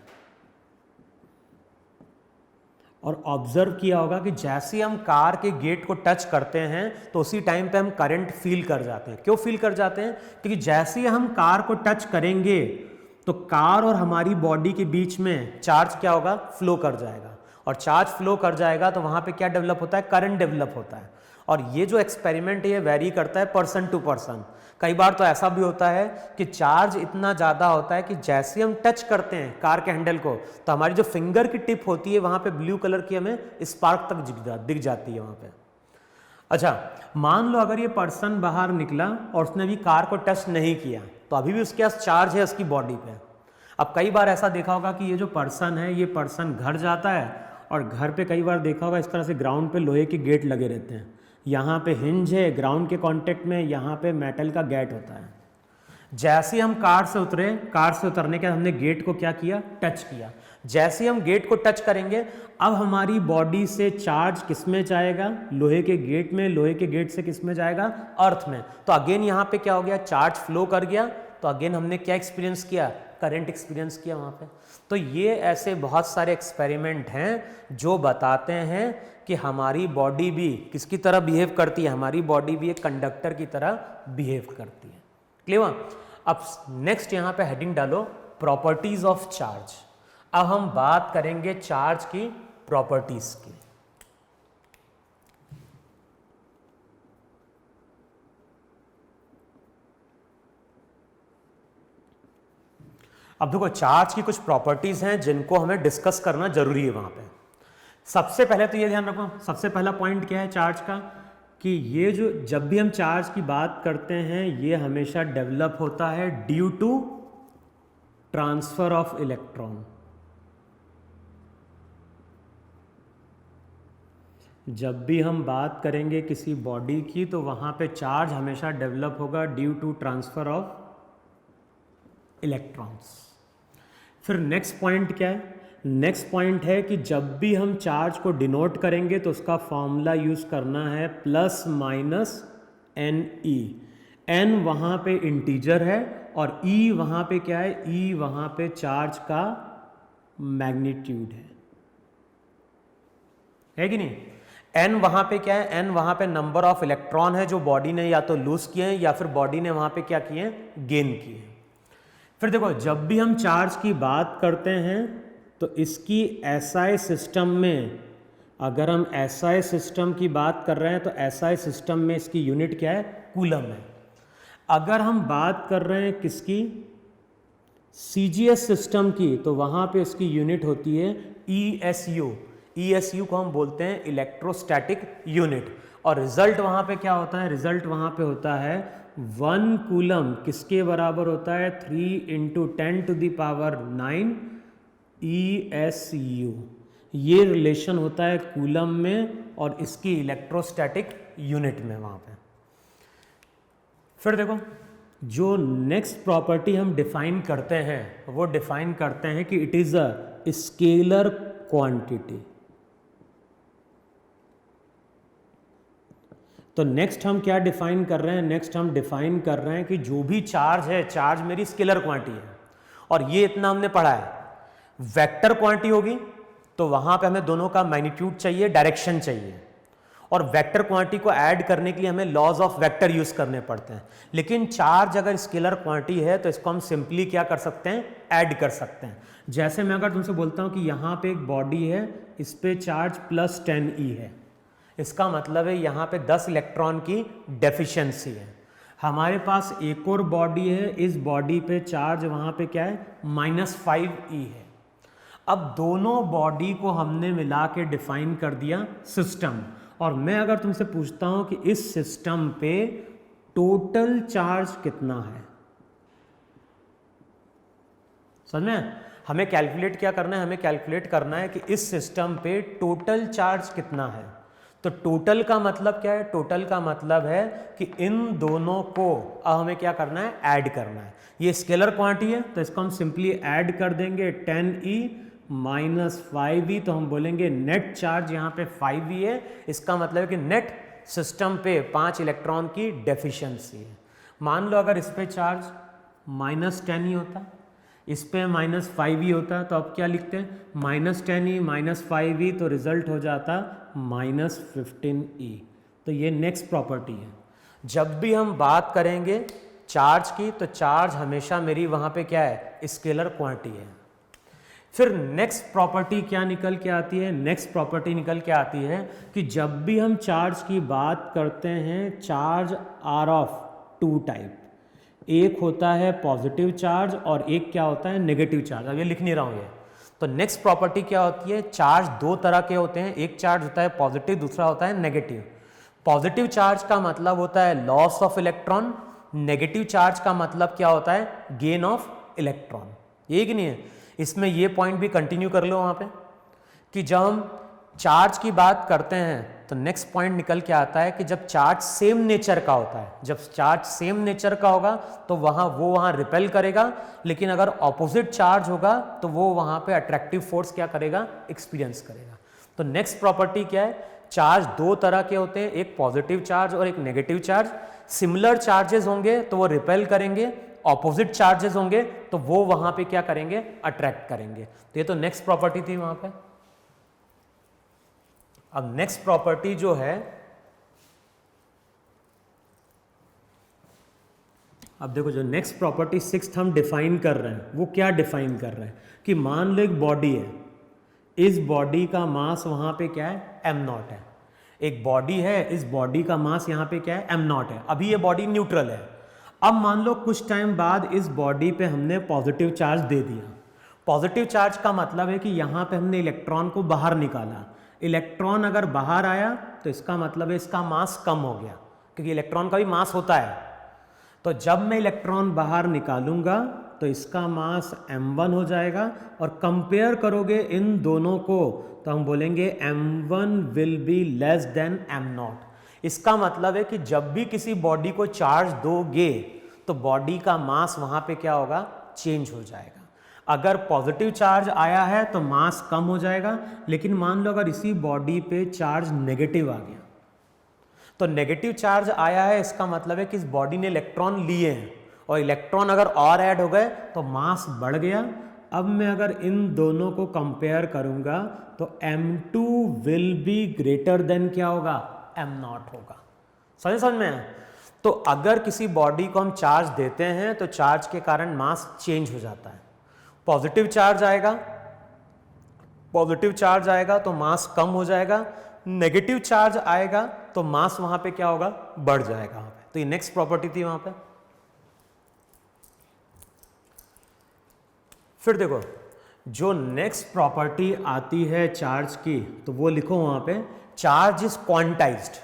और ऑब्जर्व किया होगा कि जैसे हम कार के गेट को टच करते हैं तो उसी टाइम पे हम करंट फील कर जाते हैं। क्यों फील कर जाते हैं? क्योंकि जैसे ही हम कार को टच करेंगे तो कार और हमारी बॉडी के बीच में चार्ज क्या होगा? फ्लो कर जाएगा, और चार्ज फ्लो कर जाएगा तो वहां पे क्या डेवलप होता है? करंट डेवलप होता है। और ये जो एक्सपेरिमेंट है ये वेरी करता है पर्सन टू पर्सन। कई बार तो ऐसा भी होता है कि चार्ज इतना ज़्यादा होता है कि जैसे हम टच करते हैं कार के हैंडल को तो हमारी जो फिंगर की टिप होती है वहाँ पे ब्लू कलर की हमें स्पार्क तक दिख जाती है वहाँ पे। अच्छा, मान लो अगर ये पर्सन बाहर निकला और उसने भी कार को टच नहीं किया तो अभी भी उसके पास चार्ज है उसकी बॉडी पे। अब कई बार ऐसा देखा होगा कि ये जो पर्सन है, ये पर्सन घर जाता है और घर पे कई बार देखा होगा इस तरह से ग्राउंड पे लोहे के गेट लगे रहते हैं। यहाँ पे हिंज है, ग्राउंड के कांटेक्ट में यहाँ पे मेटल का गेट होता है। जैसे हम कार से उतरे, कार से उतरने के बाद हमने गेट को क्या किया? टच किया। जैसे हम गेट को टच करेंगे अब हमारी बॉडी से चार्ज किस में जाएगा? लोहे के गेट में। लोहे के गेट से किस में जाएगा? अर्थ में। तो अगेन यहाँ पे क्या हो गया? चार्ज फ्लो कर गया, तो अगेन हमने क्या एक्सपीरियंस किया? करंट एक्सपीरियंस किया वहाँ पे। तो ये ऐसे बहुत सारे एक्सपेरिमेंट हैं जो बताते हैं कि हमारी बॉडी भी किसकी तरह बिहेव करती है? हमारी बॉडी भी एक कंडक्टर की तरह बिहेव करती है। क्लियर? अब नेक्स्ट यहाँ पे हेडिंग डालो प्रॉपर्टीज ऑफ चार्ज। अब हम बात करेंगे चार्ज की प्रॉपर्टीज की। अब देखो चार्ज की कुछ प्रॉपर्टीज हैं जिनको हमें डिस्कस करना जरूरी है वहां पे। सबसे पहले तो ये ध्यान रखो, सबसे पहला पॉइंट क्या है चार्ज का? कि ये जो जब भी हम चार्ज की बात करते हैं ये हमेशा डेवलप होता है due to transfer of electron. जब भी हम बात करेंगे किसी बॉडी की तो वहां पे चार्ज हमेशा डेवलप होगा due to transfer of electrons. फिर नेक्स्ट पॉइंट क्या है? नेक्स्ट पॉइंट है कि जब भी हम चार्ज को डिनोट करेंगे तो उसका फॉर्मूला यूज करना है plus minus n e. N वहाँ पे इंटीजर है और ई वहाँ पे क्या है? ई वहाँ पे चार्ज का मैग्नीट्यूड है कि नहीं? एन वहाँ पे क्या है? एन वहाँ पे नंबर ऑफ इलेक्ट्रॉन है जो बॉडी ने या तो लूज किए हैं या फिर बॉडी ने वहाँ पे क्या किए हैं? गेन किए हैं। फिर देखो जब भी हम चार्ज की बात करते हैं तो इसकी एसआई सिस्टम में, अगर हम एसआई सिस्टम की बात कर रहे हैं तो एसआई सिस्टम में इसकी यूनिट क्या है? कूलम है। अगर हम बात कर रहे हैं किसकी? सीजीएस सिस्टम की, तो वहाँ पे इसकी यूनिट होती है ईएसयू। ईएसयू को हम बोलते हैं इलेक्ट्रोस्टैटिक यूनिट। और रिजल्ट वहाँ पे क्या होता है? रिजल्ट वहाँ पे होता है 1 कूलम किसके बराबर होता है? 3 × 10⁹ ESU। ये रिलेशन होता है कूलम में और इसकी इलेक्ट्रोस्टैटिक यूनिट में वहाँ पे। फिर देखो जो नेक्स्ट प्रॉपर्टी हम डिफाइन करते हैं वो डिफाइन करते हैं कि it is a scalar quantity. तो नेक्स्ट हम क्या डिफाइन कर रहे हैं? नेक्स्ट हम डिफाइन कर रहे हैं कि जो भी चार्ज है, चार्ज मेरी स्केलर क्वांटिटी है। और ये इतना हमने पढ़ा है। वेक्टर क्वांटिटी होगी तो वहां पे हमें दोनों का मैग्नीट्यूड चाहिए, डायरेक्शन चाहिए, और वेक्टर क्वांटिटी को ऐड करने के लिए हमें लॉज ऑफ वेक्टर यूज करने पड़ते हैं। लेकिन चार्ज अगर स्केलर क्वांटिटी है तो इसको हम सिंपली क्या कर सकते हैं? ऐड कर सकते हैं। जैसे मैं अगर तुमसे बोलता हूं कि यहाँ पे एक बॉडी है, इस पे चार्ज +10E है, इसका मतलब है यहाँ पे 10 इलेक्ट्रॉन की डेफिशिएंसी है। हमारे पास एक और बॉडी है, इस बॉडी पे चार्ज वहाँ पे क्या है? -5E है। अब दोनों बॉडी को हमने मिला के डिफाइन कर दिया सिस्टम। और मैं अगर तुमसे पूछता हूं कि इस सिस्टम पे टोटल चार्ज कितना है, समझ में? हमें कैलकुलेट क्या करना है? हमें कैलकुलेट करना है कि इस सिस्टम पे टोटल चार्ज कितना है। तो टोटल का मतलब क्या है? टोटल का मतलब है कि इन दोनों को अब हमें क्या करना है? ऐड करना है। ये स्केलर क्वांटिटी है तो इसको हम सिंपली ऐड कर देंगे 10E - 5E, तो हम बोलेंगे नेट चार्ज यहाँ पे 5E है। इसका मतलब है कि नेट सिस्टम पे 5 इलेक्ट्रॉन की डेफिशिएंसी है। मान लो अगर इस पे चार्ज -10 ही होता, इस पे -5 ही होता, तो अब क्या लिखते हैं, -10 ही -5 ही, तो रिजल्ट हो जाता -15e। तो ये नेक्स्ट प्रॉपर्टी है। जब भी हम बात करेंगे चार्ज की, तो चार्ज हमेशा मेरी वहाँ पे क्या है, स्केलर क्वांटिटी है। फिर नेक्स्ट प्रॉपर्टी क्या निकल के आती है, नेक्स्ट प्रॉपर्टी निकल के आती है कि जब भी हम चार्ज की बात करते हैं, charge are of two type, एक होता है पॉजिटिव चार्ज और एक क्या होता है, नेगेटिव चार्ज। अब ये लिख नहीं रहा हूँ ये। तो नेक्स्ट प्रॉपर्टी क्या होती है, चार्ज दो तरह के होते हैं, एक चार्ज होता है पॉजिटिव, दूसरा होता है नेगेटिव। पॉजिटिव चार्ज का मतलब होता है loss of electron, negative charge का मतलब क्या होता है, गेन ऑफ इलेक्ट्रॉन। ये कि नहीं है, इसमें ये पॉइंट भी कंटिन्यू कर लो वहाँ पे कि जब हम चार्ज की बात करते हैं तो नेक्स्ट पॉइंट निकल के आता है कि जब चार्ज सेम नेचर का होता है, जब चार्ज सेम नेचर का होगा तो वहाँ रिपेल करेगा, लेकिन अगर ऑपोजिट चार्ज होगा तो वो वहाँ पे अट्रैक्टिव फोर्स क्या करेगा, एक्सपीरियंस करेगा। तो नेक्स्ट प्रॉपर्टी क्या है, चार्ज दो तरह के होते हैं, एक पॉजिटिव चार्ज और एक नेगेटिव चार्ज। सिमिलर चार्जेस होंगे तो वो रिपेल करेंगे, ऑपोजिट चार्जेस होंगे तो वो वहां पे क्या करेंगे, अट्रैक्ट करेंगे। तो ये तो नेक्स्ट प्रॉपर्टी थी वहां पे। अब नेक्स्ट प्रॉपर्टी जो है, अब देखो जो नेक्स्ट प्रॉपर्टी 6th हम डिफाइन कर रहे हैं, वो क्या डिफाइन कर रहे हैं कि मान लो एक बॉडी है, इस बॉडी का मास वहां पे क्या है, m0 है। एक बॉडी है, इस बॉडी का मास यहां पे क्या है, m0 है। अभी ये बॉडी न्यूट्रल है। अब मान लो कुछ टाइम बाद इस बॉडी पे हमने पॉजिटिव चार्ज दे दिया। पॉजिटिव चार्ज का मतलब है कि यहाँ पे हमने इलेक्ट्रॉन को बाहर निकाला। इलेक्ट्रॉन अगर बाहर आया तो इसका मतलब है इसका मास कम हो गया, क्योंकि इलेक्ट्रॉन का भी मास होता है। तो जब मैं इलेक्ट्रॉन बाहर निकालूंगा तो इसका मास m1 हो जाएगा, और कंपेयर करोगे इन दोनों को तो हम बोलेंगे m1 will be less than m0। इसका मतलब है कि जब भी किसी बॉडी को चार्ज दोगे तो बॉडी का मास वहां पे क्या होगा, चेंज हो जाएगा। अगर पॉजिटिव चार्ज आया है तो मास कम हो जाएगा, लेकिन मान लो अगर इसी बॉडी पे चार्ज नेगेटिव आ गया, तो नेगेटिव चार्ज आया है, इसका मतलब है कि इस बॉडी ने इलेक्ट्रॉन लिए हैं, और इलेक्ट्रॉन अगर और ऐड हो गए तो मास बढ़ गया। अब मैं अगर इन दोनों को कंपेयर करूंगा तो m2 will be greater than क्या होगा, m0 होगा। समझ में आया? तो अगर किसी बॉडी को हम चार्ज देते हैं तो चार्ज के कारण मास चेंज हो जाता है। पॉजिटिव चार्ज आएगा तो मास कम हो जाएगा, नेगेटिव चार्ज आएगा तो मास वहां पे क्या होगा, बढ़ जाएगा वहां पे। तो ये नेक्स्ट प्रॉपर्टी थी वहां पे। फिर देखो जो नेक्स्ट प्रॉपर्टी आती है चार्ज की, तो वो लिखो वहां पे, चार्ज इज क्वांटाइज्ड।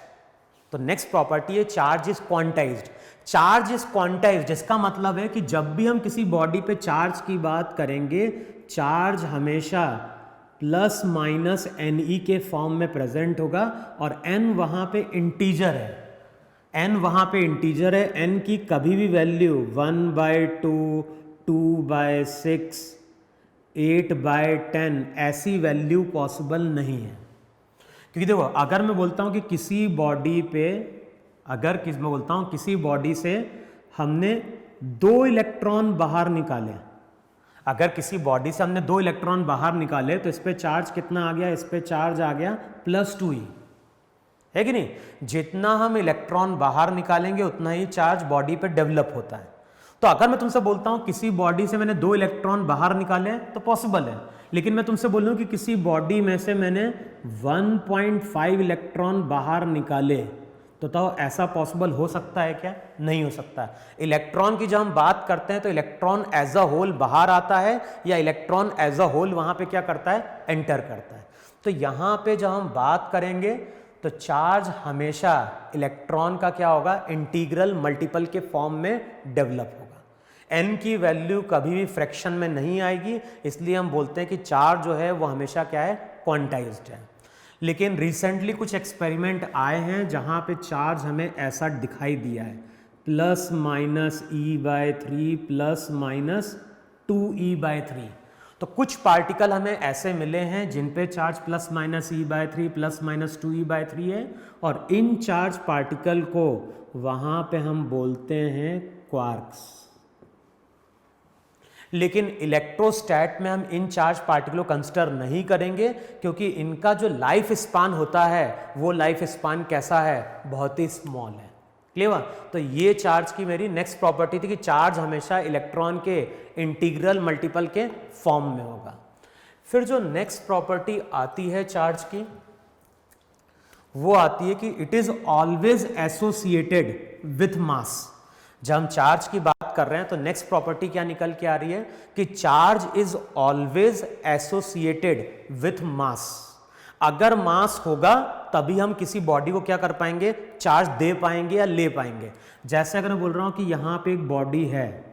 तो नेक्स्ट प्रॉपर्टी है charge is quantized. Charge is quantized जिसका मतलब है कि जब भी हम किसी बॉडी पे चार्ज की बात करेंगे, चार्ज हमेशा प्लस माइनस NE के फॉर्म में प्रेजेंट होगा, और n वहां पे इंटीजर है। n वहां पे इंटीजर है, n की कभी भी वैल्यू 1/2, 2/6, 8/10 ऐसी वैल्यू पॉसिबल नहीं है। क्योंकि देखो अगर मैं बोलता हूं कि किसी बॉडी पे, मैं बोलता हूं किसी बॉडी से हमने 2 इलेक्ट्रॉन बाहर निकाले, अगर किसी बॉडी से हमने 2 इलेक्ट्रॉन बाहर निकाले तो इस पे चार्ज कितना आ गया, इस पे चार्ज आ गया +2 है कि नहीं। जितना हम इलेक्ट्रॉन बाहर निकालेंगे उतना ही चार्ज बॉडी पे डेवलप होता है। तो अगर मैं तुमसे बोलता हूं किसी बॉडी से मैंने 2 इलेक्ट्रॉन बाहर निकाले तो पॉसिबल है, लेकिन मैं तुमसे बोलूं कि किसी बॉडी में से मैंने 1.5 इलेक्ट्रॉन बाहर निकाले, तो ऐसा पॉसिबल हो सकता है क्या? नहीं हो सकता। इलेक्ट्रॉन की जब हम बात करते हैं तो इलेक्ट्रॉन एज अ होल बाहर आता है, या इलेक्ट्रॉन एज अ होल वहां पे क्या करता है, एंटर करता है। तो यहां पे जब हम बात करेंगे तो चार्ज हमेशा इलेक्ट्रॉन का क्या होगा, इंटीग्रल मल्टीपल के फॉर्म में डेवलप होगा। n की वैल्यू कभी भी फ्रैक्शन में नहीं आएगी, इसलिए हम बोलते हैं कि चार्ज जो है वो हमेशा क्या है, क्वांटाइज्ड है। लेकिन रिसेंटली कुछ एक्सपेरिमेंट आए हैं जहां पे चार्ज हमें ऐसा दिखाई दिया है, +-e/3 +-2e/3। तो कुछ पार्टिकल हमें ऐसे मिले हैं जिन पे charge plus minus e/3 plus minus 2e/3 है, और इन चार्ज पार्टिकल को वहां पे हम बोलते हैं क्वार्क्स। लेकिन इलेक्ट्रोस्टैट में हम इन चार्ज पार्टिकलों को कंसिडर नहीं करेंगे, क्योंकि इनका जो लाइफ स्पान होता है वो लाइफ स्पान कैसा है, बहुत ही स्मॉल है। क्लियर? तो ये चार्ज की मेरी नेक्स्ट प्रॉपर्टी थी कि चार्ज हमेशा इलेक्ट्रॉन के इंटीग्रल मल्टीपल के फॉर्म में होगा। फिर जो नेक्स्ट प्रॉपर्टी आती है चार्ज की, वो आती है कि it is always associated with मास। जब हम चार्ज की बात कर रहे हैं तो नेक्स्ट प्रॉपर्टी क्या निकल के आ रही है कि charge is always associated with मास। अगर मास होगा तभी हम किसी बॉडी को क्या कर पाएंगे, चार्ज दे पाएंगे या ले पाएंगे। जैसे अगर मैं बोल रहा हूं कि यहां पे एक बॉडी है,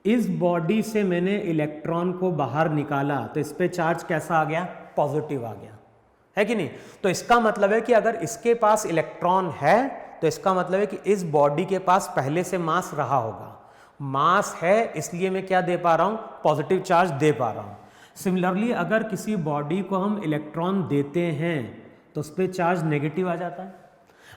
इस बॉडी से मैंने इलेक्ट्रॉन को बाहर निकाला तो इस पे चार्ज कैसा आ गया, पॉजिटिव आ गया, है कि नहीं? तो इसका मतलब है कि अगर इसके पास इलेक्ट्रॉन है तो इसका मतलब है कि इस बॉडी के पास पहले से मास रहा होगा। मास है इसलिए मैं क्या दे पा रहा हूं, पॉजिटिव चार्ज दे पा रहा हूं। सिमिलरली अगर किसी बॉडी को हम इलेक्ट्रॉन देते हैं तो उस पर चार्ज नेगेटिव आ जाता है।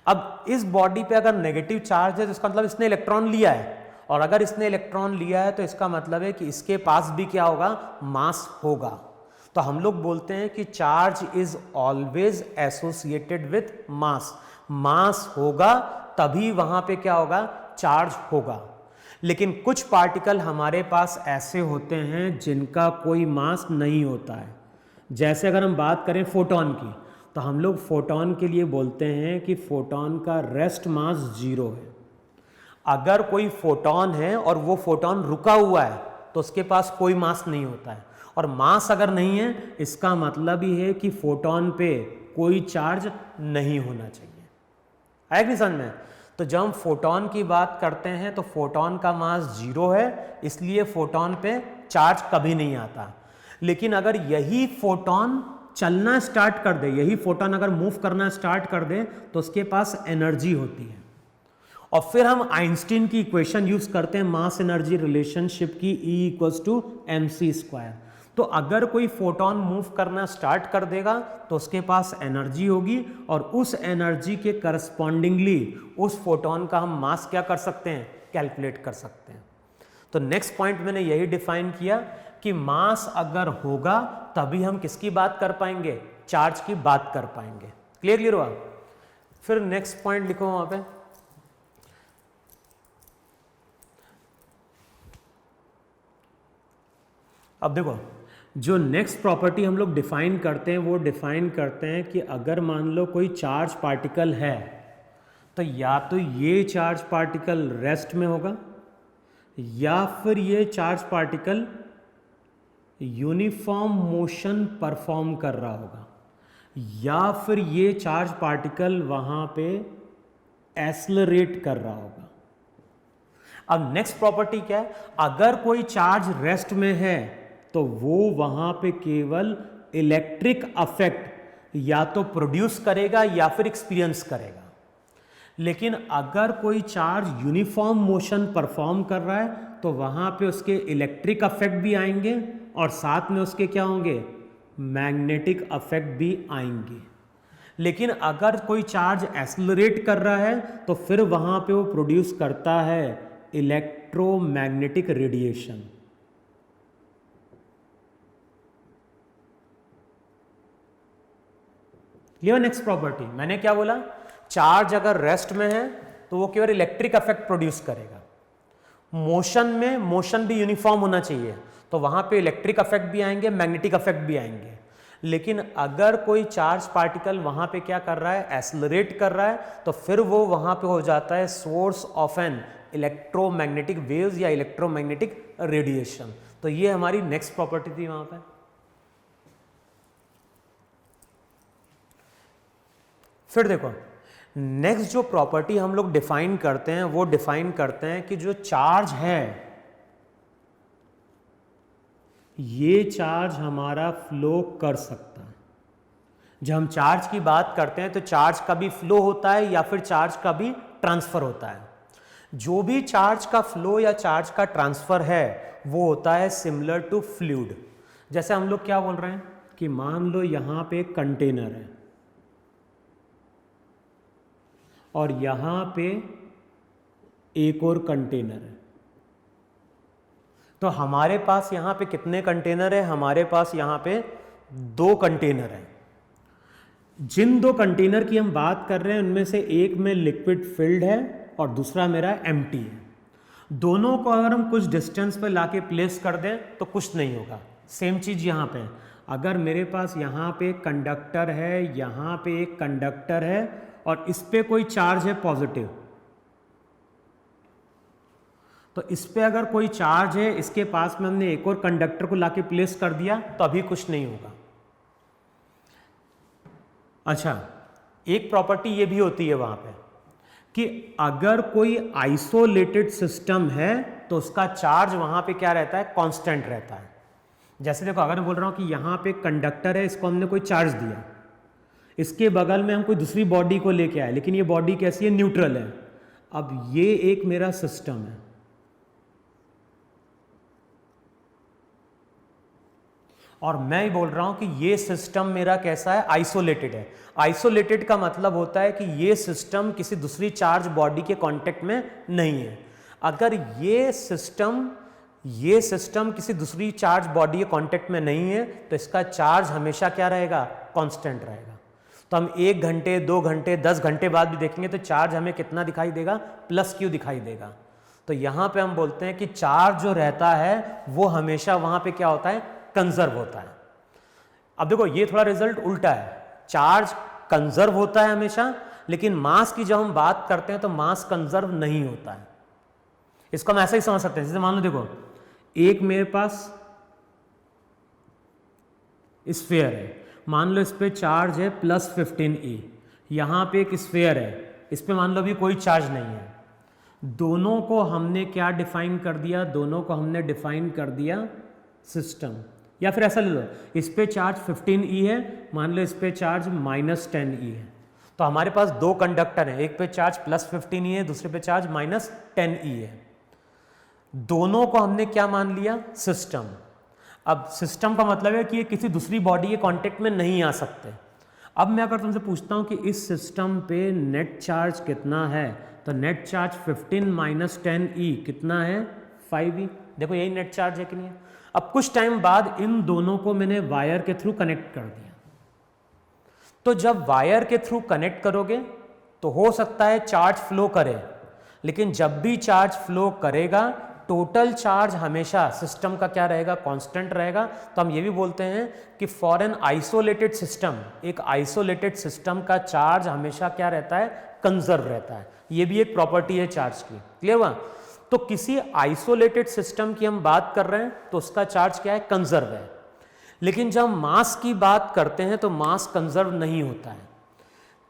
अब इस बॉडी पे अगर नेगेटिव चार्ज है तो इसका मतलब इसने इलेक्ट्रॉन लिया है, और अगर इसने इलेक्ट्रॉन लिया है तो इसका मतलब है कि इसके पास भी क्या होगा, मास होगा। तो हम लोग बोलते हैं कि charge is always associated with mass. Mass होगा तभी वहां पे क्या होगा, चार्ज होगा। लेकिन कुछ पार्टिकल हमारे पास ऐसे होते हैं जिनका कोई मास नहीं होता है। जैसे अगर हम बात करें फोटॉन की, तो हम लोग फोटॉन के लिए बोलते हैं कि फोटॉन का रेस्ट मास 0 है। अगर कोई फोटॉन है और वो फोटॉन रुका हुआ है तो उसके पास कोई मास नहीं होता है, और मास अगर नहीं है इसका मतलब ही है कि फोटॉन पे कोई चार्ज नहीं होना चाहिए। है कि नहीं समझ में? तो जब हम फोटॉन की बात करते हैं तो फोटॉन का मास 0 है, इसलिए फोटॉन पे चार्ज कभी नहीं आता। लेकिन अगर यही फोटॉन चलना स्टार्ट कर दे, यही फोटॉन अगर मूव करना स्टार्ट कर दे तो उसके पास एनर्जी होती है, और फिर हम आइंस्टीन की इक्वेशन यूज करते हैं मास एनर्जी रिलेशनशिप की, E=mc²। तो अगर कोई फोटॉन मूव करना स्टार्ट कर देगा तो उसके पास एनर्जी होगी, और उस एनर्जी के करस्पॉन्डिंगली उस फोटॉन का हम मास क्या कर सकते हैं, कैलकुलेट कर सकते हैं। तो नेक्स्ट पॉइंट मैंने यही डिफाइन किया कि मास अगर होगा तभी हम किसकी बात कर पाएंगे, चार्ज की बात कर पाएंगे। क्लियर हुआ? फिर नेक्स्ट पॉइंट लिखो वहां पे, अब देखो जो नेक्स्ट प्रॉपर्टी हम लोग डिफाइन करते हैं वो डिफाइन करते हैं कि अगर मान लो कोई चार्ज पार्टिकल है तो या तो ये चार्ज पार्टिकल रेस्ट में होगा, या फिर ये charge particle uniform motion perform कर रहा होगा, या फिर ये चार्ज पार्टिकल वहां पे एक्सेलरेट कर रहा होगा। अब नेक्स्ट प्रॉपर्टी क्या है, अगर कोई चार्ज रेस्ट में है तो वो वहां पे केवल इलेक्ट्रिक अफेक्ट या तो प्रोड्यूस करेगा या फिर एक्सपीरियंस करेगा। लेकिन अगर कोई चार्ज यूनिफॉर्म मोशन परफॉर्म कर रहा है तो वहां पे उसके इलेक्ट्रिक अफेक्ट भी आएंगे और साथ में उसके क्या होंगे, मैग्नेटिक अफेक्ट भी आएंगे। लेकिन अगर कोई चार्ज एक्सेलरेट कर रहा है तो फिर वहां पे वो प्रोड्यूस करता है electromagnetic radiation. Clear? Next property मैंने क्या बोला, चार्ज अगर रेस्ट में है तो वो केवल इलेक्ट्रिक इफेक्ट प्रोड्यूस करेगा। मोशन में मोशन भी यूनिफॉर्म होना चाहिए, तो वहां पे इलेक्ट्रिक इफेक्ट भी आएंगे, मैग्नेटिक इफेक्ट भी आएंगे। लेकिन अगर कोई चार्ज पार्टिकल वहां पे क्या कर रहा है, एक्सेलरेट कर रहा है, तो फिर वो वहां पे हो जाता है source of an electromagnetic waves या इलेक्ट्रोमैग्नेटिक रेडिएशन। तो ये हमारी नेक्स्ट प्रॉपर्टी थी वहां पे। फिर देखो नेक्स्ट जो प्रॉपर्टी हम लोग डिफाइन करते हैं वो डिफाइन करते हैं कि जो चार्ज है ये चार्ज हमारा फ्लो कर सकता है। जब हम चार्ज की बात करते हैं तो चार्ज का भी फ्लो होता है या फिर चार्ज का भी ट्रांसफर होता है। जो भी चार्ज का फ्लो या चार्ज का ट्रांसफर है वो होता है सिमिलर टू फ्लूइड। जैसे हम लोग क्या बोल रहे हैं कि मान लो यहाँ पे एक कंटेनर है और यहाँ पे एक और कंटेनर है, तो हमारे पास यहाँ पे कितने कंटेनर है? हमारे पास यहाँ पे 2 कंटेनर हैं। जिन 2 कंटेनर की हम बात कर रहे हैं उनमें से एक में लिक्विड फिल्ड है और दूसरा मेरा एम्प्टी है। दोनों को अगर हम कुछ डिस्टेंस पे लाके प्लेस कर दें तो कुछ नहीं होगा। सेम चीज़ यहाँ पे, अगर मेरे पास यहाँ पे एक कंडक्टर है, यहाँ पे एक कंडक्टर है और इस पे कोई चार्ज है पॉजिटिव, तो इस पे अगर कोई चार्ज है, इसके पास में हमने एक और कंडक्टर को लाके प्लेस कर दिया तो अभी कुछ नहीं होगा। अच्छा, एक प्रॉपर्टी ये भी होती है वहां पे कि अगर कोई आइसोलेटेड सिस्टम है तो उसका चार्ज वहां पे क्या रहता है? कांस्टेंट रहता है। जैसे देखो, अगर मैं बोल रहा हूं कि यहां पे कंडक्टर है, इसको हमने कोई चार्ज दिया, इसके बगल में हम कोई दूसरी बॉडी को लेके आए, लेकिन ये बॉडी कैसी है? न्यूट्रल है। अब ये एक मेरा सिस्टम है और मैं ही बोल रहा हूं कि ये सिस्टम मेरा कैसा है? आइसोलेटेड है। आइसोलेटेड का मतलब होता है कि ये सिस्टम किसी दूसरी चार्ज बॉडी के कांटेक्ट में नहीं है। अगर ये सिस्टम किसी दूसरी चार्ज बॉडी के कांटेक्ट में नहीं है तो इसका चार्ज हमेशा क्या रहेगा? कांस्टेंट रहेगा। तो हम 1 घंटे, 2 घंटे, 10 घंटे बाद भी देखेंगे तो चार्ज हमें कितना दिखाई देगा? प्लस क्यू दिखाई देगा। तो यहां पे हम बोलते हैं कि चार्ज जो रहता है वो हमेशा वहां पे क्या होता है? कंजर्व होता है। अब देखो, ये थोड़ा रिजल्ट उल्टा है। चार्ज कंजर्व होता है हमेशा, लेकिन मास की जब हम बात करते हैं तो मास कंजर्व नहीं होता है। इसको हम ऐसा ही समझ सकते हैं, जैसे मान लो देखो, एक मेरे पास स्फीयर है, मान लो इस पे चार्ज है +15E, यहां पे एक स्फीयर है, इस पे मान लो अभी कोई चार्ज नहीं है। दोनों को हमने क्या डिफाइन कर दिया? दोनों को हमने डिफाइन कर दिया सिस्टम। या फिर ऐसा ले लो, इस पे चार्ज 15E है, मान लो इस पे चार्ज -10E है। तो हमारे पास 2 कंडक्टर हैं, एक पे चार्ज +15E है, दूसरे पे चार्ज -10E है। दोनों को हमने क्या मान लिया? सिस्टम। अब सिस्टम का मतलब है कि ये किसी दूसरी बॉडी के कांटेक्ट में नहीं आ सकते। अब मैं अगर तुमसे पूछता हूं कि इस सिस्टम पे नेट चार्ज कितना है, तो नेट चार्ज 15 - 10E कितना है? 5E। देखो, यही नेट चार्ज है कि नहीं है? अब कुछ टाइम बाद इन दोनों को मैंने वायर के थ्रू कनेक्ट कर दिया। तो जब वायर के थ्रू कनेक्ट करोगे तो हो सकता है चार्ज फ्लो करे, लेकिन जब भी चार्ज फ्लो करेगा टोटल चार्ज हमेशा सिस्टम का क्या रहेगा? कांस्टेंट रहेगा। तो हम ये भी बोलते हैं कि फॉर एन आइसोलेटेड सिस्टम, एक आइसोलेटेड सिस्टम का चार्ज हमेशा क्या रहता है? कंजर्व रहता है। ये भी एक प्रॉपर्टी है चार्ज की। क्लियर हुआ? तो किसी आइसोलेटेड सिस्टम की हम बात कर रहे हैं तो उसका चार्ज क्या है? कंजर्व है। लेकिन जब मास की बात करते हैं तो मास कंजर्व नहीं होता है।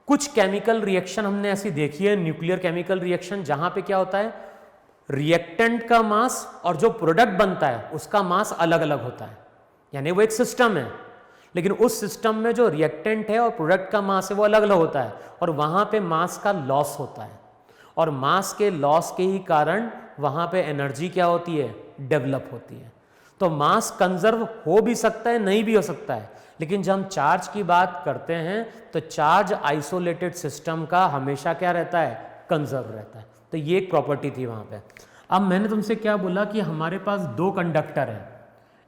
कुछ केमिकल रिएक्शन हमने ऐसी देखी है, न्यूक्लियर केमिकल रिएक्शन, जहां पे क्या होता है? रिएक्टेंट का मास और जो प्रोडक्ट बनता है उसका मास अलग अलग होता है। यानी वो एक सिस्टम है, लेकिन उस सिस्टम में जो रिएक्टेंट है और प्रोडक्ट का मास है वो अलग अलग होता है, और वहां पे मास का लॉस होता है। और मास के लॉस के ही कारण वहां पे एनर्जी क्या होती है? डेवलप होती है। तो मास कंजर्व हो भी सकता है, नहीं भी हो सकता है, लेकिन जब हम चार्ज की बात करते हैं तो चार्ज आइसोलेटेड सिस्टम का हमेशा क्या रहता है? कंजर्व रहता है। तो ये एक प्रॉपर्टी थी वहां पे। अब मैंने तुमसे क्या बोला कि हमारे पास 2 कंडक्टर हैं,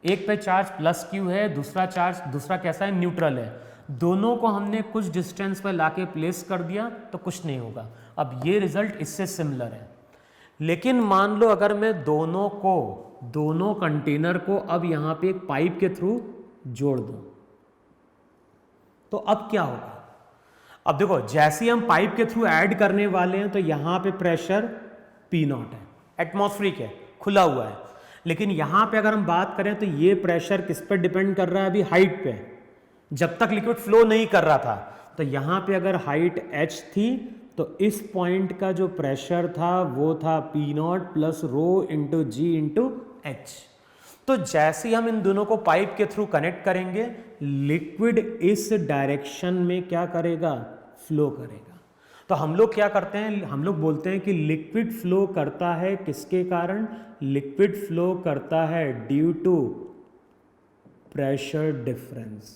एक पे चार्ज +Q है, दूसरा कैसा है? न्यूट्रल है। दोनों को हमने कुछ डिस्टेंस पर लाके प्लेस कर दिया तो कुछ नहीं होगा। अब ये रिजल्ट इससे सिमिलर है। लेकिन मान लो अगर मैं दोनों कंटेनर को अब यहां पे एक पाइप के थ्रू जोड़ दूं तो अब क्या होगा? अब देखो, जैसे ही हम पाइप के थ्रू ऐड करने वाले हैं तो यहां पे प्रेशर P0 है, एटमॉस्फेरिक है, खुला हुआ है। लेकिन यहां पे अगर हम बात करें तो ये प्रेशर किस पर डिपेंड कर रहा है? अभी हाइट पे। जब तक लिक्विड फ्लो नहीं कर रहा था तो यहां पे अगर हाइट h थी तो इस पॉइंट का जो प्रेशर था वो था P0 + ρ × G × h। तो जैसे ही हम इन दोनों को पाइप के थ्रू कनेक्ट करेंगे, लिक्विड इस डायरेक्शन में क्या करेगा? फ्लो करेगा। तो हम लोग क्या करते हैं? हम लोग बोलते हैं कि लिक्विड फ्लो करता है किसके कारण? लिक्विड फ्लो करता है ड्यू टू प्रेशर डिफरेंस।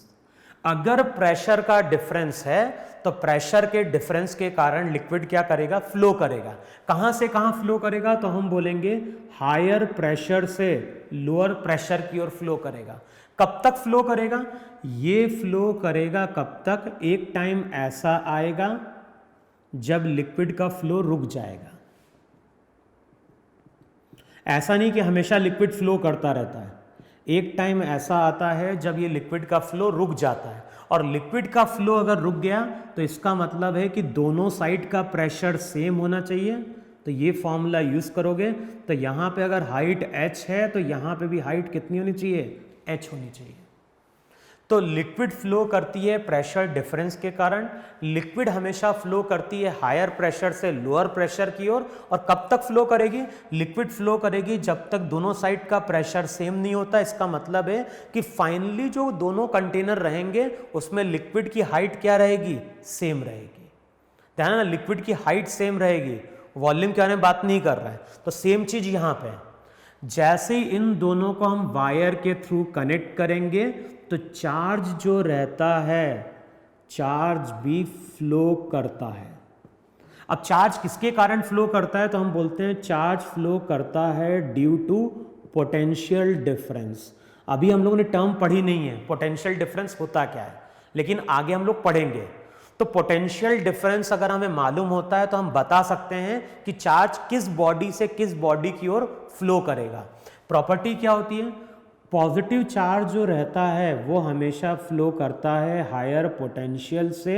अगर प्रेशर का डिफरेंस है तो प्रेशर के डिफरेंस के कारण लिक्विड क्या करेगा, फ्लो करेगा। कहां से कहां फ्लो करेगा, तो हम बोलेंगे हायर प्रेशर से लोअर प्रेशर की ओर फ्लो करेगा। कब तक फ्लो करेगा, ये फ्लो करेगा कब तक, एक टाइम ऐसा आएगा जब लिक्विड का फ्लो रुक जाएगा। ऐसा नहीं कि हमेशा लिक्विड फ्लो करता रहता है, एक टाइम ऐसा आता है जब ये लिक्विड का फ्लो रुक जाता है। और लिक्विड का फ्लो अगर रुक गया तो इसका मतलब है कि दोनों साइड का प्रेशर सेम होना चाहिए। तो ये फॉर्मूला यूज करोगे तो यहां पे अगर हाइट h है तो यहां पे भी हाइट कितनी होनी चाहिए, h होनी चाहिए। तो लिक्विड फ्लो करती है प्रेशर डिफरेंस के कारण। लिक्विड हमेशा फ्लो करती है हायर प्रेशर से लोअर प्रेशर की ओर। और कब तक फ्लो करेगी, लिक्विड फ्लो करेगी जब तक दोनों साइड का प्रेशर सेम नहीं होता। इसका मतलब है कि फाइनली जो दोनों कंटेनर रहेंगे उसमें लिक्विड की हाइट क्या रहेगी, सेम रहेगी। ध्यान है ना, लिक्विड की हाइट सेम रहेगी, वॉल्यूम के बारे में बात नहीं कर रहा है। तो सेम चीज यहां पे, जैसे ही इन दोनों को हम वायर के थ्रू कनेक्ट करेंगे तो चार्ज जो रहता है, चार्ज भी फ्लो करता है। अब चार्ज किसके कारण फ्लो करता है, तो हम बोलते हैं चार्ज फ्लो करता है ड्यू टू पोटेंशियल डिफरेंस। अभी हम लोगों ने टर्म पढ़ी नहीं है पोटेंशियल डिफरेंस होता क्या है, लेकिन आगे हम लोग पढ़ेंगे। तो पोटेंशियल डिफरेंस अगर हमें मालूम होता है तो हम बता सकते हैं कि चार्ज किस बॉडी से किस बॉडी की ओर फ्लो करेगा। प्रॉपर्टी क्या होती है, पॉजिटिव चार्ज जो रहता है वो हमेशा फ्लो करता है हायर पोटेंशियल से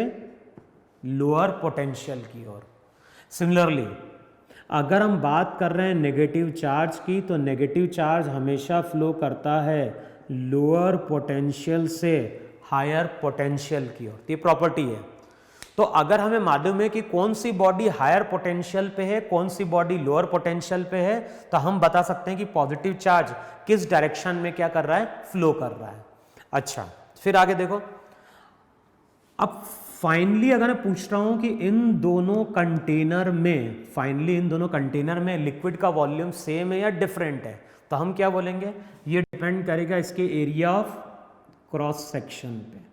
लोअर पोटेंशियल की ओर। सिमिलरली अगर हम बात कर रहे हैं नेगेटिव चार्ज की, तो नेगेटिव चार्ज हमेशा फ्लो करता है लोअर पोटेंशियल से हायर पोटेंशियल की ओर। ये प्रॉपर्टी है। तो अगर हमें मालूम है कि कौन सी बॉडी हायर पोटेंशियल पे है, कौन सी बॉडी लोअर पोटेंशियल पे है, तो हम बता सकते हैं कि पॉजिटिव चार्ज किस डायरेक्शन में क्या कर रहा है, फ्लो कर रहा है। अच्छा, फिर आगे देखो। अब फाइनली अगर मैं पूछ रहा हूं कि इन दोनों कंटेनर में, फाइनली इन दोनों कंटेनर में लिक्विड का वॉल्यूम सेम है या डिफरेंट है, तो हम क्या बोलेंगे, ये डिपेंड करेगा इसके एरिया ऑफ क्रॉस सेक्शन पे।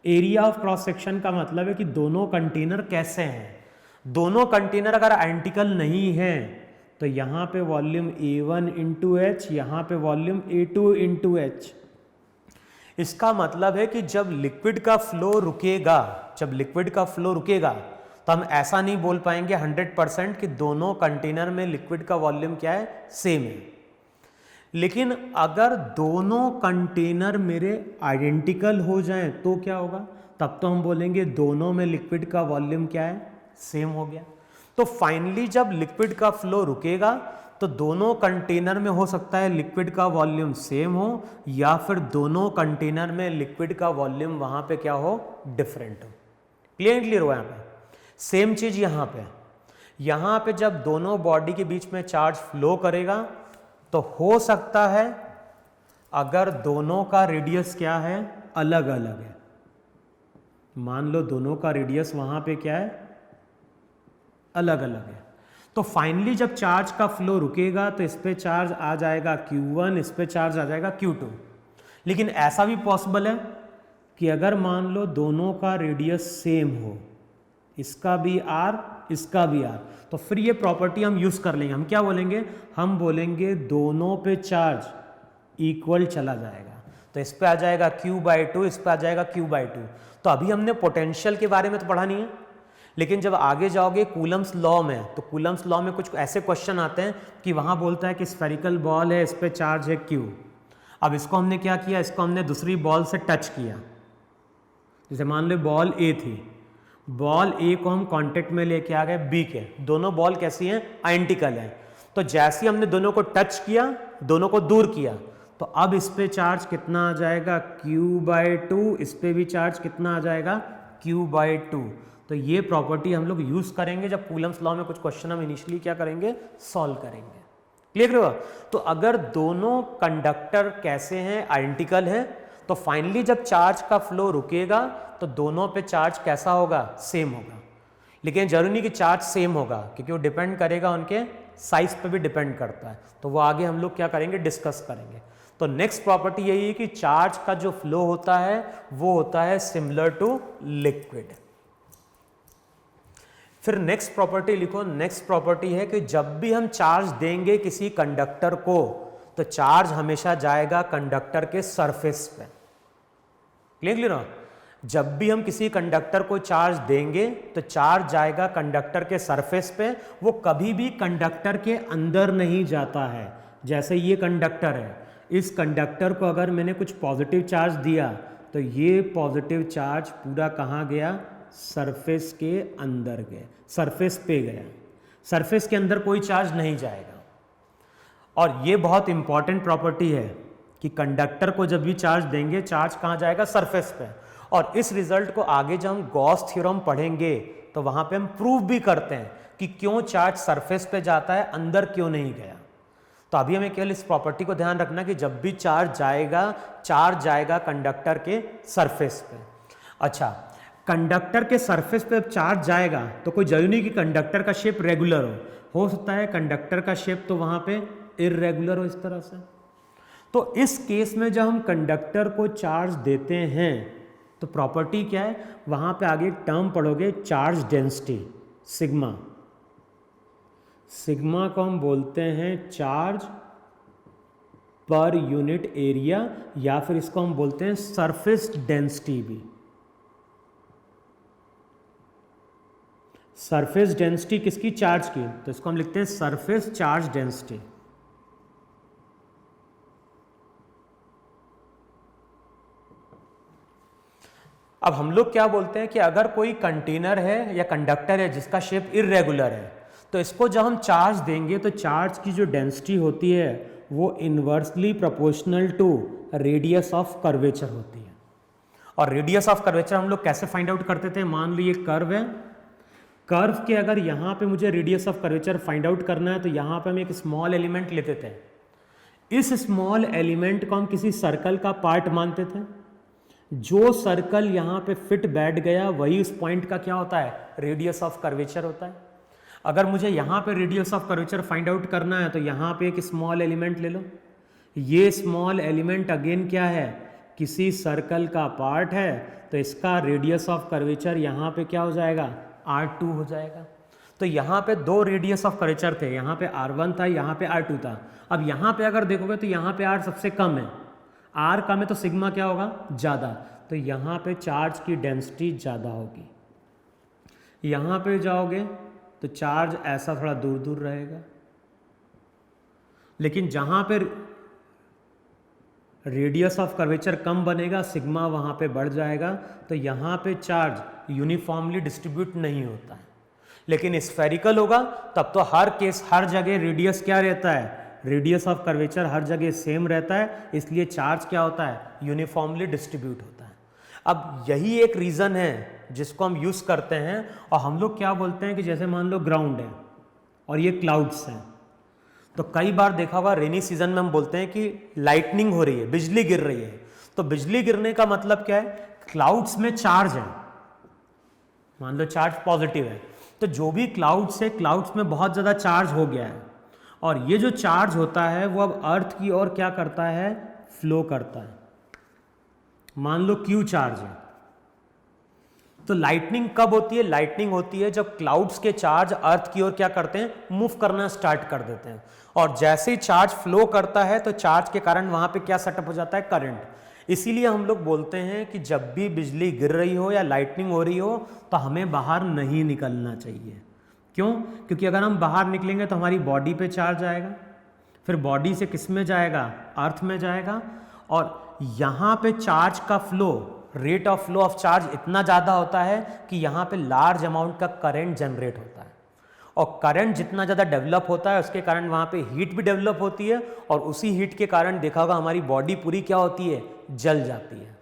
एरिया ऑफ क्रॉस सेक्शन का मतलब है कि दोनों कंटेनर कैसे हैं। दोनों कंटेनर अगर आइडेंटिकल नहीं है तो यहां पे वॉल्यूम A1 इंटू एच, यहां पे वॉल्यूम A2 इंटू एच। इसका मतलब है कि जब लिक्विड का फ्लो रुकेगा, जब लिक्विड का फ्लो रुकेगा तो हम ऐसा नहीं बोल पाएंगे 100% कि दोनों कंटेनर में लिक्विड का वॉल्यूम क्या है, सेम है। लेकिन अगर दोनों कंटेनर मेरे आइडेंटिकल हो जाएं तो क्या होगा, तब तो हम बोलेंगे दोनों में लिक्विड का वॉल्यूम क्या है, सेम हो गया। तो फाइनली जब लिक्विड का फ्लो रुकेगा तो दोनों कंटेनर में हो सकता है लिक्विड का वॉल्यूम सेम हो, या फिर दोनों कंटेनर में लिक्विड का वॉल्यूम वहां पे क्या हो, डिफरेंट हो। क्लियर हो यहां पे। सेम चीज यहां पे जब दोनों बॉडी के बीच में चार्ज फ्लो करेगा तो हो सकता है अगर दोनों का रेडियस क्या है, अलग अलग है, मान लो दोनों का रेडियस वहां पे क्या है, अलग अलग है, तो फाइनली जब चार्ज का फ्लो रुकेगा तो इस पे चार्ज आ जाएगा Q1, इस पे चार्ज आ जाएगा Q2। लेकिन ऐसा भी पॉसिबल है कि अगर मान लो दोनों का रेडियस सेम हो, इसका भी R इसका भी R, तो फिर ये प्रॉपर्टी हम यूज कर लेंगे। हम क्या बोलेंगे, हम बोलेंगे दोनों पे चार्ज इक्वल चला जाएगा। तो इस पे आ जाएगा Q/2, इस पे आ जाएगा Q/2। तो अभी हमने पोटेंशियल के बारे में तो पढ़ा नहीं है, लेकिन जब आगे जाओगे कूलम्स लॉ में, तो कूलम्स लॉ में कुछ ऐसे क्वेश्चन आते हैं कि वहां बोलता है कि स्फेरिकल बॉल है, इस पे चार्ज है Q। अब इसको हमने क्या किया, इसको हमने दूसरी बॉल से टच किया। जैसे मान लो बॉल A थी, बॉल A को हम कांटेक्ट में लेके आ गए B के, दोनों बॉल कैसी हैं, आइडेंटिकल हैं। तो जैसे हमने दोनों को टच किया, दोनों को दूर किया, तो अब इस पे चार्ज कितना आ जाएगा, Q/2, इस पे भी चार्ज कितना आ जाएगा, Q/2। तो ये प्रॉपर्टी हम लोग यूज करेंगे जब कूलम्स लॉ में कुछ क्वेश्चन हम इनिशियली क्या करेंगे, सॉल्व करेंगे। क्लियर हुआ। तो अगर दोनों कंडक्टर कैसे हैं, आइडेंटिकल है, तो फाइनली जब चार्ज का फ्लो रुकेगा तो दोनों पे चार्ज कैसा होगा, सेम होगा। लेकिन जरूरी नहीं कि चार्ज सेम होगा, क्योंकि वो डिपेंड करेगा उनके साइज पे भी डिपेंड करता है। तो वो आगे हम लोग क्या करेंगे, डिस्कस करेंगे। तो नेक्स्ट प्रॉपर्टी यही है कि चार्ज का जो फ्लो होता है वो होता है सिमिलर टू लिक्विड। फिर नेक्स्ट प्रॉपर्टी लिखो, नेक्स्ट प्रॉपर्टी है कि जब भी हम चार्ज देंगे किसी कंडक्टर को तो चार्ज हमेशा जाएगा कंडक्टर के सरफेस पे। क्लियर ना? जब भी हम किसी कंडक्टर को चार्ज देंगे तो चार्ज जाएगा कंडक्टर के सरफेस पे, वो कभी भी कंडक्टर के अंदर नहीं जाता है। जैसे ये कंडक्टर है, इस कंडक्टर को अगर मैंने कुछ पॉजिटिव चार्ज दिया तो ये पॉजिटिव चार्ज पूरा कहाँ गया? सरफेस के अंदर गया, सरफेस पे गया, सरफेस के अंदर कोई चार्ज नहीं जाएगा। और ये बहुत इंपॉर्टेंट प्रॉपर्टी है कि कंडक्टर को जब भी चार्ज देंगे चार्ज कहाँ जाएगा? सरफेस पे। और इस रिजल्ट को आगे जब हम गॉस थ्योरम पढ़ेंगे तो वहाँ पे हम प्रूव भी करते हैं कि क्यों चार्ज सरफेस पे जाता है, अंदर क्यों नहीं गया। तो अभी हमें केवल इस प्रॉपर्टी को ध्यान रखना कि जब भी चार्ज जाएगा कंडक्टर के सरफेस पे। अच्छा, कंडक्टर के सरफेस पे चार्ज जाएगा तो कोई जरूरी नहीं कि कंडक्टर का शेप रेगुलर हो सकता है कंडक्टर का शेप तो वहाँ पे इररेगुलर हो, इस तरह से। तो इस केस में जब हम कंडक्टर को चार्ज देते हैं तो प्रॉपर्टी क्या है? वहाँ पे आगे एक टर्म पढ़ोगे, चार्ज डेंसिटी, सिग्मा। सिग्मा को हम बोलते हैं चार्ज पर यूनिट एरिया, या फिर इसको हम बोलते हैं सरफेस डेंसिटी भी। सरफेस डेंसिटी किसकी? चार्ज की। तो इसको हम लिखते हैं सरफेस चार्ज डेंसिटी। अब हम लोग क्या बोलते हैं कि अगर कोई कंटेनर है या कंडक्टर है जिसका शेप इररेगुलर है तो इसको जब हम चार्ज देंगे तो चार्ज की जो डेंसिटी होती है वो inversely proportional to radius of curvature होती है। और रेडियस ऑफ कर्वेचर हम लोग कैसे फाइंड आउट करते थे? मान लो ये कर्व है, कर्व के अगर यहाँ पे मुझे radius of curvature find out करना है तो यहाँ पे हम एक स्मॉल एलिमेंट लेते थे। इस स्मॉल एलिमेंट को हम किसी सर्कल का पार्ट मानते थे। जो सर्कल यहाँ पे फिट बैठ गया वही उस पॉइंट का क्या होता है? रेडियस ऑफ कर्वेचर होता है। अगर मुझे यहाँ पे radius of curvature find out करना है तो यहाँ पे एक स्मॉल एलिमेंट ले लो। ये स्मॉल एलिमेंट अगेन क्या है? किसी सर्कल का पार्ट है, तो इसका रेडियस ऑफ कर्वेचर यहाँ पे क्या हो जाएगा? R2 हो जाएगा। तो यहाँ पे दो रेडियस ऑफ कर्वेचर थे, यहाँ पे R1 था, यहाँ पे R2 था। अब यहाँ पे अगर देखोगे तो यहाँ पे R सबसे कम है, R कम है तो सिग्मा क्या होगा? ज़्यादा। तो यहाँ पे चार्ज की डेंसिटी ज़्यादा होगी। यहाँ पे जाओगे तो चार्ज ऐसा थोड़ा दूर दूर रहेगा, लेकिन जहाँ पे रेडियस ऑफ कर्वेचर कम बनेगा सिग्मा वहाँ पे बढ़ जाएगा। तो यहाँ पे चार्ज यूनिफॉर्मली डिस्ट्रीब्यूट नहीं होता है। लेकिन स्फेरिकल होगा तब तो हर जगह रेडियस क्या रहता है? रेडियस ऑफ कर्वेचर हर जगह सेम रहता है, इसलिए चार्ज क्या होता है? यूनिफॉर्मली डिस्ट्रीब्यूट होता है। अब यही एक रीज़न है जिसको हम यूज़ करते हैं। और हम लोग क्या बोलते हैं कि जैसे मान लो ग्राउंड है और ये क्लाउड्स हैं, तो कई बार देखा होगा रेनी सीजन में हम बोलते हैं कि लाइटनिंग हो रही है, बिजली गिर रही है। तो बिजली गिरने का मतलब क्या है? क्लाउड्स में चार्ज है, मान लो चार्ज पॉजिटिव है, तो जो भी क्लाउड्स है, क्लाउड्स में बहुत ज़्यादा चार्ज हो गया है, और ये जो चार्ज होता है वो अब अर्थ की ओर क्या करता है? फ्लो करता है। मान लो Q चार्ज है, तो लाइटनिंग कब होती है? लाइटनिंग होती है जब क्लाउड्स के चार्ज अर्थ की ओर क्या करते हैं? मूव करना स्टार्ट कर देते हैं। और जैसे ही चार्ज फ्लो करता है तो चार्ज के कारण वहां पे क्या सेटअप हो जाता है? करंट। इसीलिए हम लोग बोलते हैं कि जब भी बिजली गिर रही हो या लाइटनिंग हो रही हो तो हमें बाहर नहीं निकलना चाहिए। क्यों? क्योंकि अगर हम बाहर निकलेंगे तो हमारी बॉडी पे चार्ज आएगा, फिर बॉडी से किस में जाएगा? अर्थ में जाएगा। और यहाँ पे चार्ज का flow, rate of flow of charge इतना ज़्यादा होता है कि यहाँ पे लार्ज अमाउंट का करंट जनरेट होता है। और करंट जितना ज़्यादा डेवलप होता है उसके कारण वहाँ पे हीट भी डेवलप होती है, और उसी हीट के कारण देखा होगा हमारी बॉडी पूरी क्या होती है? जल जाती है।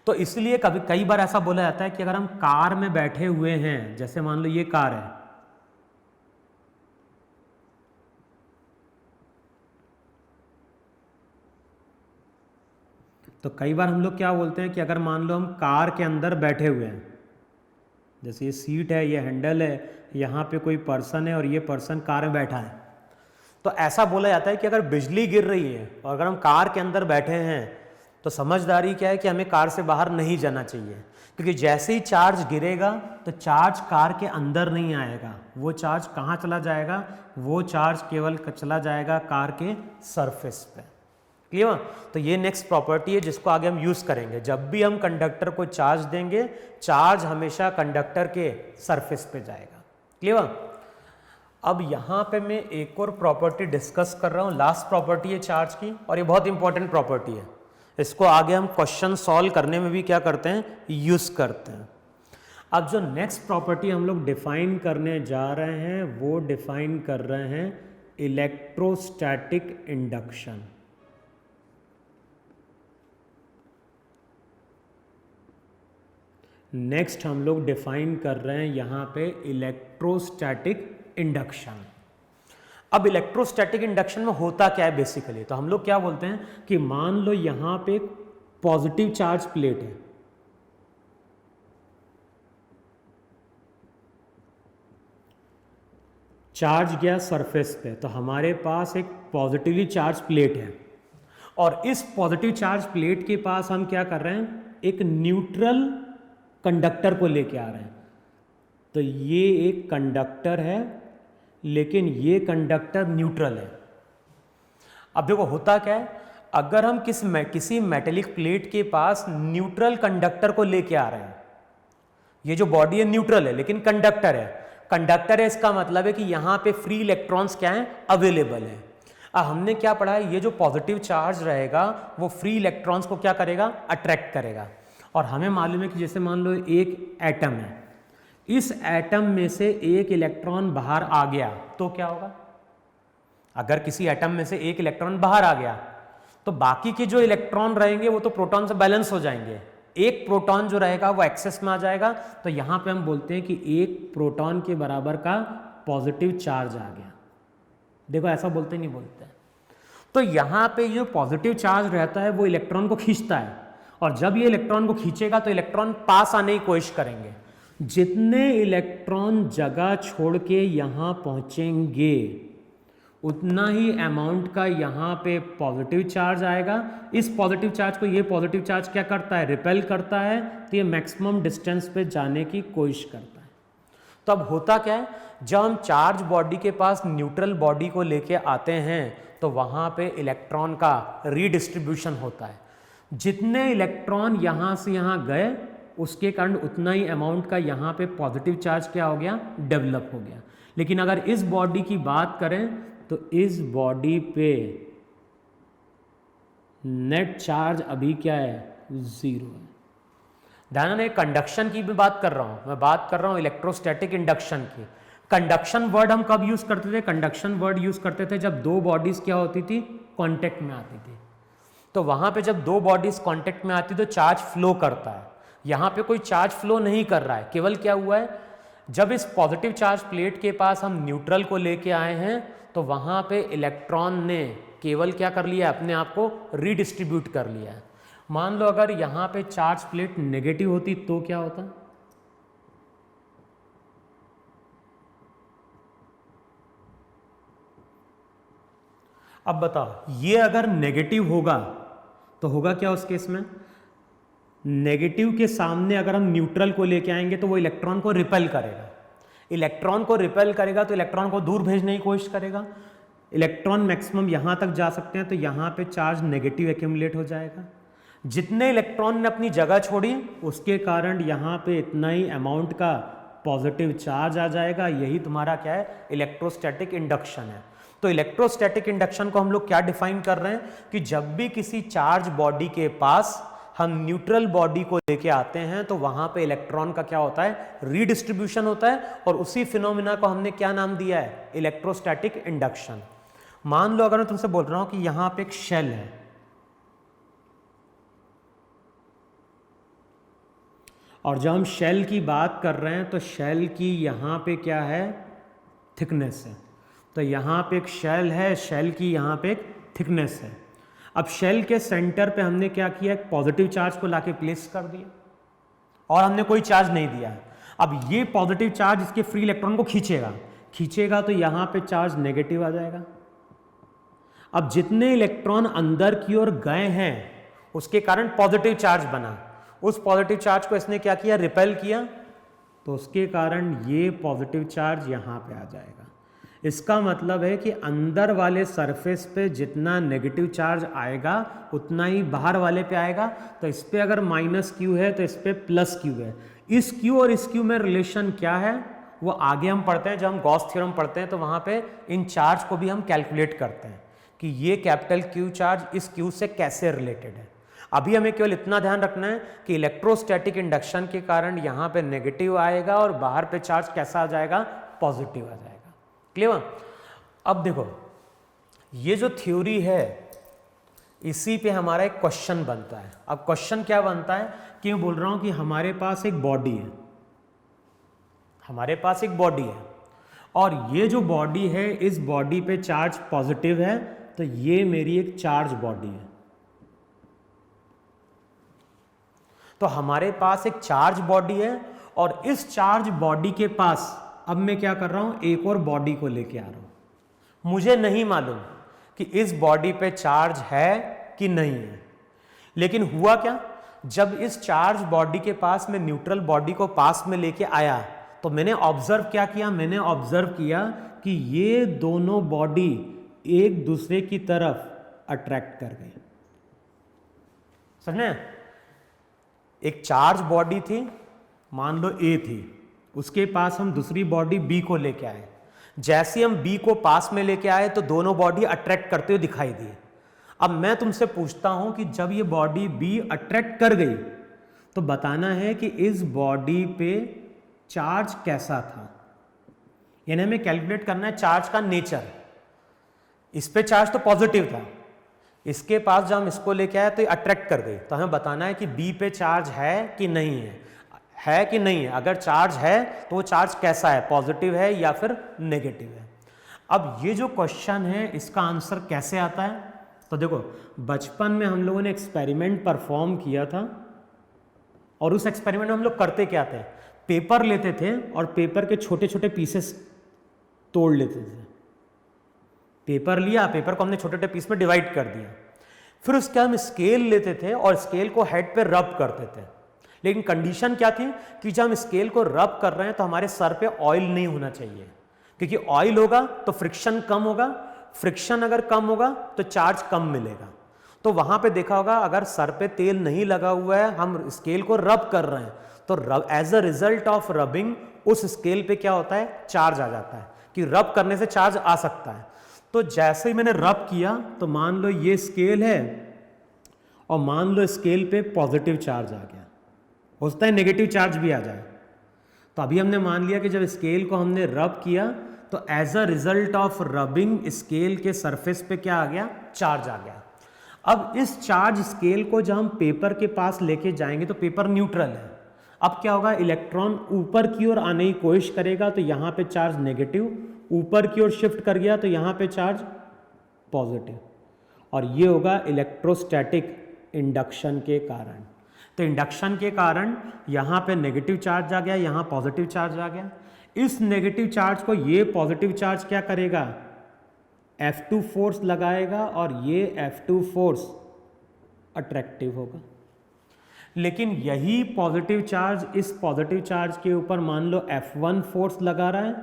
तो इसलिए कई बार ऐसा बोला जाता है कि अगर हम कार में बैठे हुए हैं, जैसे मान लो ये कार है, तो कई बार हम लोग क्या बोलते हैं कि अगर मान लो हम कार के अंदर बैठे हुए हैं, जैसे ये सीट है, ये हैंडल है, यहाँ पे कोई पर्सन है और ये पर्सन कार में बैठा है, तो ऐसा बोला जाता है कि अगर बिजली गिर रही है और अगर हम कार के अंदर बैठे हैं तो समझदारी क्या है कि हमें कार से बाहर नहीं जाना चाहिए, क्योंकि जैसे ही चार्ज गिरेगा तो चार्ज कार के अंदर नहीं आएगा, वो चार्ज कहाँ चला जाएगा, वो चार्ज केवल चला जाएगा कार के सरफेस पे। क्लियर? तो ये नेक्स्ट प्रॉपर्टी है जिसको आगे हम यूज करेंगे। जब भी हम कंडक्टर को चार्ज देंगे, चार्ज हमेशा कंडक्टर के सरफेस पे जाएगा। क्लियर? अब यहाँ पे मैं एक और प्रॉपर्टी डिस्कस कर रहा हूँ, लास्ट प्रॉपर्टी है चार्ज की, और ये बहुत इंपॉर्टेंट प्रॉपर्टी है। इसको आगे हम क्वेश्चन सॉल्व करने में भी क्या करते हैं, यूज करते हैं। अब जो नेक्स्ट प्रॉपर्टी हम लोग डिफाइन करने जा रहे हैं वो डिफाइन कर रहे हैं इलेक्ट्रोस्टैटिक इंडक्शन। नेक्स्ट हम लोग डिफाइन कर रहे हैं यहां पे इलेक्ट्रोस्टैटिक इंडक्शन। अब इलेक्ट्रोस्टैटिक इंडक्शन में होता क्या है बेसिकली, तो हम लोग क्या बोलते हैं कि मान लो यहां पे एक पॉजिटिव चार्ज प्लेट है, चार्ज गया सरफेस पे, तो हमारे पास एक पॉजिटिवली चार्ज प्लेट है, और इस पॉजिटिव चार्ज प्लेट के पास हम क्या कर रहे हैं, एक न्यूट्रल कंडक्टर को लेके आ रहे हैं। तो ये एक कंडक्टर है लेकिन ये कंडक्टर न्यूट्रल है। अब देखो होता क्या है, अगर हम किसी मेटेलिक प्लेट के पास न्यूट्रल कंडक्टर को लेके आ रहे हैं, ये जो बॉडी है न्यूट्रल है लेकिन कंडक्टर है, कंडक्टर है इसका मतलब है कि यहां पे फ्री इलेक्ट्रॉन्स क्या है, अवेलेबल है। अब हमने क्या पढ़ा है, ये जो पॉजिटिव चार्ज रहेगा वो फ्री इलेक्ट्रॉन्स को क्या करेगा, अट्रैक्ट करेगा। और हमें मालूम है कि जैसे मान लो एक एटम है, इस एटम में से एक इलेक्ट्रॉन बाहर आ गया तो क्या होगा, अगर किसी एटम में से एक इलेक्ट्रॉन बाहर आ गया तो बाकी के जो इलेक्ट्रॉन रहेंगे वो तो प्रोटॉन से बैलेंस हो जाएंगे, एक प्रोटॉन जो रहेगा वो एक्सेस में आ जाएगा। तो यहां पे हम बोलते हैं कि एक प्रोटॉन के बराबर का पॉजिटिव चार्ज आ गया। देखो ऐसा बोलते नहीं बोलते। तो यहां पे जो पॉजिटिव चार्ज रहता है वो इलेक्ट्रॉन को खींचता है, और जब ये इलेक्ट्रॉन को खींचेगा तो इलेक्ट्रॉन पास आने की कोशिश करेंगे। जितने इलेक्ट्रॉन जगह छोड़ के यहां पहुंचेंगे उतना ही अमाउंट का यहां पे पॉजिटिव चार्ज आएगा। इस पॉजिटिव चार्ज को ये पॉजिटिव चार्ज क्या करता है, रिपेल करता है, तो ये मैक्सिमम डिस्टेंस पे जाने की कोशिश करता है। तो अब होता क्या है, जब हम चार्ज बॉडी के पास न्यूट्रल बॉडी को लेके आते हैं तो वहां पे इलेक्ट्रॉन का रीडिस्ट्रीब्यूशन होता है। जितने इलेक्ट्रॉन यहां से यहां गए उसके कारण उतना ही अमाउंट का यहाँ पे पॉजिटिव चार्ज क्या हो गया, डेवलप हो गया। लेकिन अगर इस बॉडी की बात करें तो इस बॉडी पे नेट चार्ज अभी क्या है, 0 है। ध्यान देना, कंडक्शन की भी बात कर रहा हूं, मैं बात कर रहा हूं इलेक्ट्रोस्टैटिक इंडक्शन की। कंडक्शन वर्ड हम कब यूज करते थे, कंडक्शन वर्ड यूज करते थे जब दो बॉडीज क्या होती थी, कांटेक्ट में आती थी। तो वहां पे जब दो बॉडीज कांटेक्ट में आती तो चार्ज फ्लो करता है। यहां पे कोई चार्ज फ्लो नहीं कर रहा है, केवल क्या हुआ है, जब इस पॉजिटिव चार्ज प्लेट के पास हम न्यूट्रल को लेके आए हैं तो वहां पे इलेक्ट्रॉन ने केवल क्या कर लिया, अपने आप को रीडिस्ट्रीब्यूट कर लिया है। मान लो अगर यहां पे चार्ज प्लेट नेगेटिव होती तो क्या होता, अब बताओ, ये अगर नेगेटिव होगा तो होगा क्या उस केस में, नेगेटिव के सामने अगर हम न्यूट्रल को लेके आएंगे तो वो इलेक्ट्रॉन को रिपेल करेगा। इलेक्ट्रॉन को रिपेल करेगा तो इलेक्ट्रॉन को दूर भेजने की कोशिश करेगा। इलेक्ट्रॉन मैक्सिमम यहां तक जा सकते हैं तो यहां पे चार्ज नेगेटिव एक्यूमुलेट हो जाएगा। जितने इलेक्ट्रॉन ने अपनी जगह छोड़ी उसके कारण यहां पे इतना ही अमाउंट का पॉजिटिव चार्ज आ जाएगा। यही तुम्हारा क्या है, इलेक्ट्रोस्टैटिक इंडक्शन है। तो इलेक्ट्रोस्टैटिक इंडक्शन को हम लोग क्या डिफाइन कर रहे हैं कि जब भी किसी चार्ज बॉडी के पास हम न्यूट्रल बॉडी को लेके आते हैं तो वहां पे इलेक्ट्रॉन का क्या होता है, रीडिस्ट्रीब्यूशन होता है, और उसी फिनोमिना को हमने क्या नाम दिया है, इलेक्ट्रोस्टैटिक इंडक्शन। मान लो अगर मैं तुमसे बोल रहा हूं कि यहां पे एक शेल है, और जब हम शेल की बात कर रहे हैं तो शेल की यहां पे क्या है, थिकनेस है। तो यहां पे एक शेल है, शेल की यहां पे एक थिकनेस है। अब शेल के सेंटर पे हमने क्या किया, एक पॉजिटिव चार्ज को लाके प्लेस कर दिया और हमने कोई चार्ज नहीं दिया है। अब ये पॉजिटिव चार्ज इसके फ्री इलेक्ट्रॉन को खींचेगा तो यहां पे चार्ज नेगेटिव आ जाएगा। अब जितने इलेक्ट्रॉन अंदर की ओर गए हैं उसके कारण पॉजिटिव चार्ज बना, उस पॉजिटिव चार्ज को इसने क्या किया, रिपेल किया, तो उसके कारण ये पॉजिटिव चार्ज यहाँ पे आ जाएगा। इसका मतलब है कि अंदर वाले सरफेस पे जितना नेगेटिव चार्ज आएगा उतना ही बाहर वाले पे आएगा। तो इस पे अगर माइनस क्यू है तो इस पे प्लस क्यू है। इस क्यू और इस क्यू में रिलेशन क्या है वो आगे हम पढ़ते हैं, जब हम गॉस थ्योरम पढ़ते हैं तो वहाँ पे इन चार्ज को भी हम कैलकुलेट करते हैं कि ये कैपिटल क्यू चार्ज इस क्यू से कैसे रिलेटेड है। अभी हमें केवल इतना ध्यान रखना है कि इलेक्ट्रोस्टैटिक इंडक्शन के कारण यहाँ पे नेगेटिव आएगा और बाहर पे चार्ज कैसा आ जाएगा, पॉजिटिव आ जाएगा। क्लियर? अब देखो ये जो थ्योरी है इसी पे हमारा एक क्वेश्चन बनता है। अब क्वेश्चन क्या बनता है कि मैं बोल रहा हूं कि हमारे पास एक बॉडी है, हमारे पास एक बॉडी है और ये जो बॉडी है इस बॉडी पे चार्ज पॉजिटिव है, तो ये मेरी एक चार्ज बॉडी है। तो हमारे पास एक चार्ज बॉडी है और इस चार्ज बॉडी के पास अब मैं क्या कर रहा हूं, एक और बॉडी को लेके आ रहा हूं। मुझे नहीं मालूम कि इस बॉडी पे चार्ज है कि नहीं है, लेकिन हुआ क्या, जब इस चार्ज बॉडी के पास मैं न्यूट्रल बॉडी को पास में लेके आया तो मैंने ऑब्जर्व क्या किया, मैंने ऑब्जर्व किया कि ये दोनों बॉडी एक दूसरे की तरफ अट्रैक्ट कर गई। समझे? एक चार्ज बॉडी थी, मान लो ए थी, उसके पास हम दूसरी बॉडी बी को लेके आए। जैसे हम बी को पास में लेके आए तो दोनों बॉडी अट्रैक्ट करते हुए दिखाई दिए। अब मैं तुमसे पूछता हूं कि जब ये बॉडी बी अट्रैक्ट कर गई तो बताना है कि इस बॉडी पे चार्ज कैसा था, यानी हमें कैलकुलेट करना है चार्ज का नेचर। इस पे चार्ज तो पॉजिटिव था, इसके पास जब हम इसको लेके आए तो ये अट्रैक्ट कर गई, तो हमें बताना है कि बी पे चार्ज है कि नहीं है कि नहीं है। अगर चार्ज है तो वो चार्ज कैसा है, पॉजिटिव है या फिर नेगेटिव है। अब ये जो क्वेश्चन है इसका आंसर कैसे आता है, तो देखो बचपन में हम लोगों ने एक्सपेरिमेंट परफॉर्म किया था और उस एक्सपेरिमेंट में हम लोग करते क्या थे, पेपर लेते थे और पेपर के छोटे छोटे पीसेस तोड़ लेते थे। पेपर लिया, पेपर को हमने छोटे छोटे पीस में डिवाइड कर दिया, फिर उसके हम स्केल लेते थे और स्केल को हेड पे रब करते थे। लेकिन कंडीशन क्या थी कि जब हम स्केल को रब कर रहे हैं तो हमारे सर पे ऑयल नहीं होना चाहिए, क्योंकि ऑयल होगा तो फ्रिक्शन कम होगा, फ्रिक्शन अगर कम होगा तो चार्ज कम मिलेगा। तो वहां पे देखा होगा अगर सर पे तेल नहीं लगा हुआ है, हम स्केल को रब कर रहे हैं, तो as a result of rubbing उस स्केल पे क्या होता है, चार्ज आ जाता है, कि रब करने से चार्ज आ सकता है। तो जैसे ही मैंने रब किया तो मान लो ये स्केल है और मान लो स्केल पे पॉजिटिव चार्ज आ गया, हो सकता है नेगेटिव चार्ज भी आ जाए। तो अभी हमने मान लिया कि जब स्केल को हमने रब किया तो as a result of rubbing scale के सरफेस पे क्या आ गया, चार्ज आ गया। अब इस चार्ज स्केल को जब हम पेपर के पास लेके जाएंगे तो पेपर न्यूट्रल है। अब क्या होगा, इलेक्ट्रॉन ऊपर की ओर आने की कोशिश करेगा तो यहाँ पे चार्ज नेगेटिव, ऊपर की ओर शिफ्ट कर गया तो यहाँ पे चार्ज पॉजिटिव, और ये होगा इलेक्ट्रोस्टैटिक इंडक्शन के कारण। तो इंडक्शन के कारण यहाँ पे नेगेटिव चार्ज आ गया, यहाँ पॉजिटिव चार्ज आ गया। इस नेगेटिव चार्ज को ये पॉजिटिव चार्ज क्या करेगा, F2 फोर्स लगाएगा और ये F2 फोर्स अट्रैक्टिव होगा। लेकिन यही पॉजिटिव चार्ज इस पॉजिटिव चार्ज के ऊपर मान लो F1 फोर्स लगा रहा है,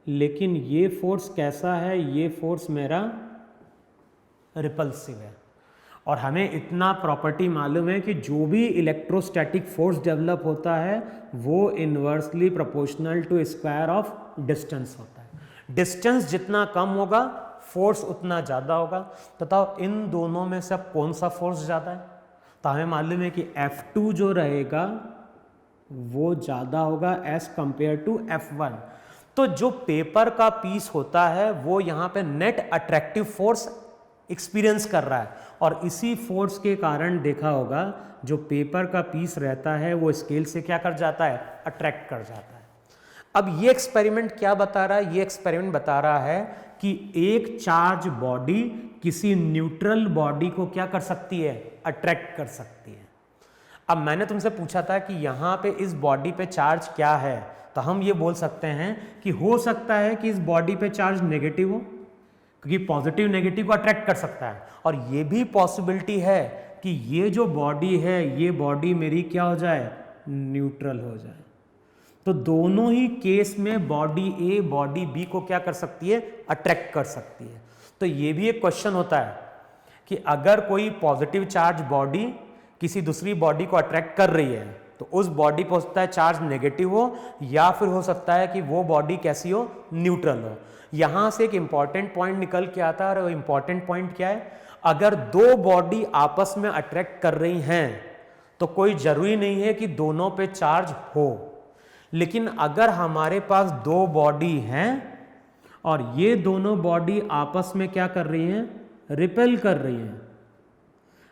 लेकिन ये फोर्स कैसा है, ये फोर्स मेरा रिपल्सिव है। और हमें इतना प्रॉपर्टी मालूम है कि जो भी इलेक्ट्रोस्टैटिक फोर्स डेवलप होता है वो inversely proportional to square of distance होता है। डिस्टेंस जितना कम होगा फोर्स उतना ज़्यादा होगा। तथा इन दोनों में से अब कौन सा फोर्स ज़्यादा है, तो हमें मालूम है कि F2 जो रहेगा वो ज़्यादा होगा एज कंपेयर टू F1। तो जो पेपर का पीस होता है वो यहाँ पे नेट अट्रैक्टिव फोर्स एक्सपीरियंस कर रहा है, और इसी फोर्स के कारण देखा होगा जो पेपर का पीस रहता है वो स्केल से क्या कर जाता है, अट्रैक्ट कर जाता है। अब ये एक्सपेरिमेंट क्या बता रहा है, ये एक्सपेरिमेंट बता रहा है कि एक चार्ज बॉडी किसी न्यूट्रल बॉडी को क्या कर सकती है, अट्रैक्ट कर सकती है। अब मैंने तुमसे पूछा था कि यहाँ पे इस बॉडी पे चार्ज क्या है, तो हम ये बोल सकते हैं कि हो सकता है कि इस बॉडी पे चार्ज नेगेटिव हो, क्योंकि पॉजिटिव नेगेटिव को अट्रैक्ट कर सकता है। और ये भी पॉसिबिलिटी है कि ये जो बॉडी है ये बॉडी मेरी क्या हो जाए, न्यूट्रल हो जाए। तो दोनों ही केस में बॉडी ए बॉडी बी को क्या कर सकती है, अट्रैक्ट कर सकती है। तो ये भी एक क्वेश्चन होता है कि अगर कोई पॉजिटिव चार्ज बॉडी किसी दूसरी बॉडी को अट्रैक्ट कर रही है तो उस बॉडी पर हो सकता है चार्ज नेगेटिव हो, या फिर हो सकता है कि वो बॉडी कैसी हो, न्यूट्रल हो। यहां से एक इंपॉर्टेंट पॉइंट निकल के आता है, और वो इंपॉर्टेंट पॉइंट क्या है, अगर दो बॉडी आपस में अट्रैक्ट कर रही हैं तो कोई जरूरी नहीं है कि दोनों पे चार्ज हो। लेकिन अगर हमारे पास दो बॉडी हैं और ये दोनों बॉडी आपस में क्या कर रही हैं, रिपेल कर रही हैं,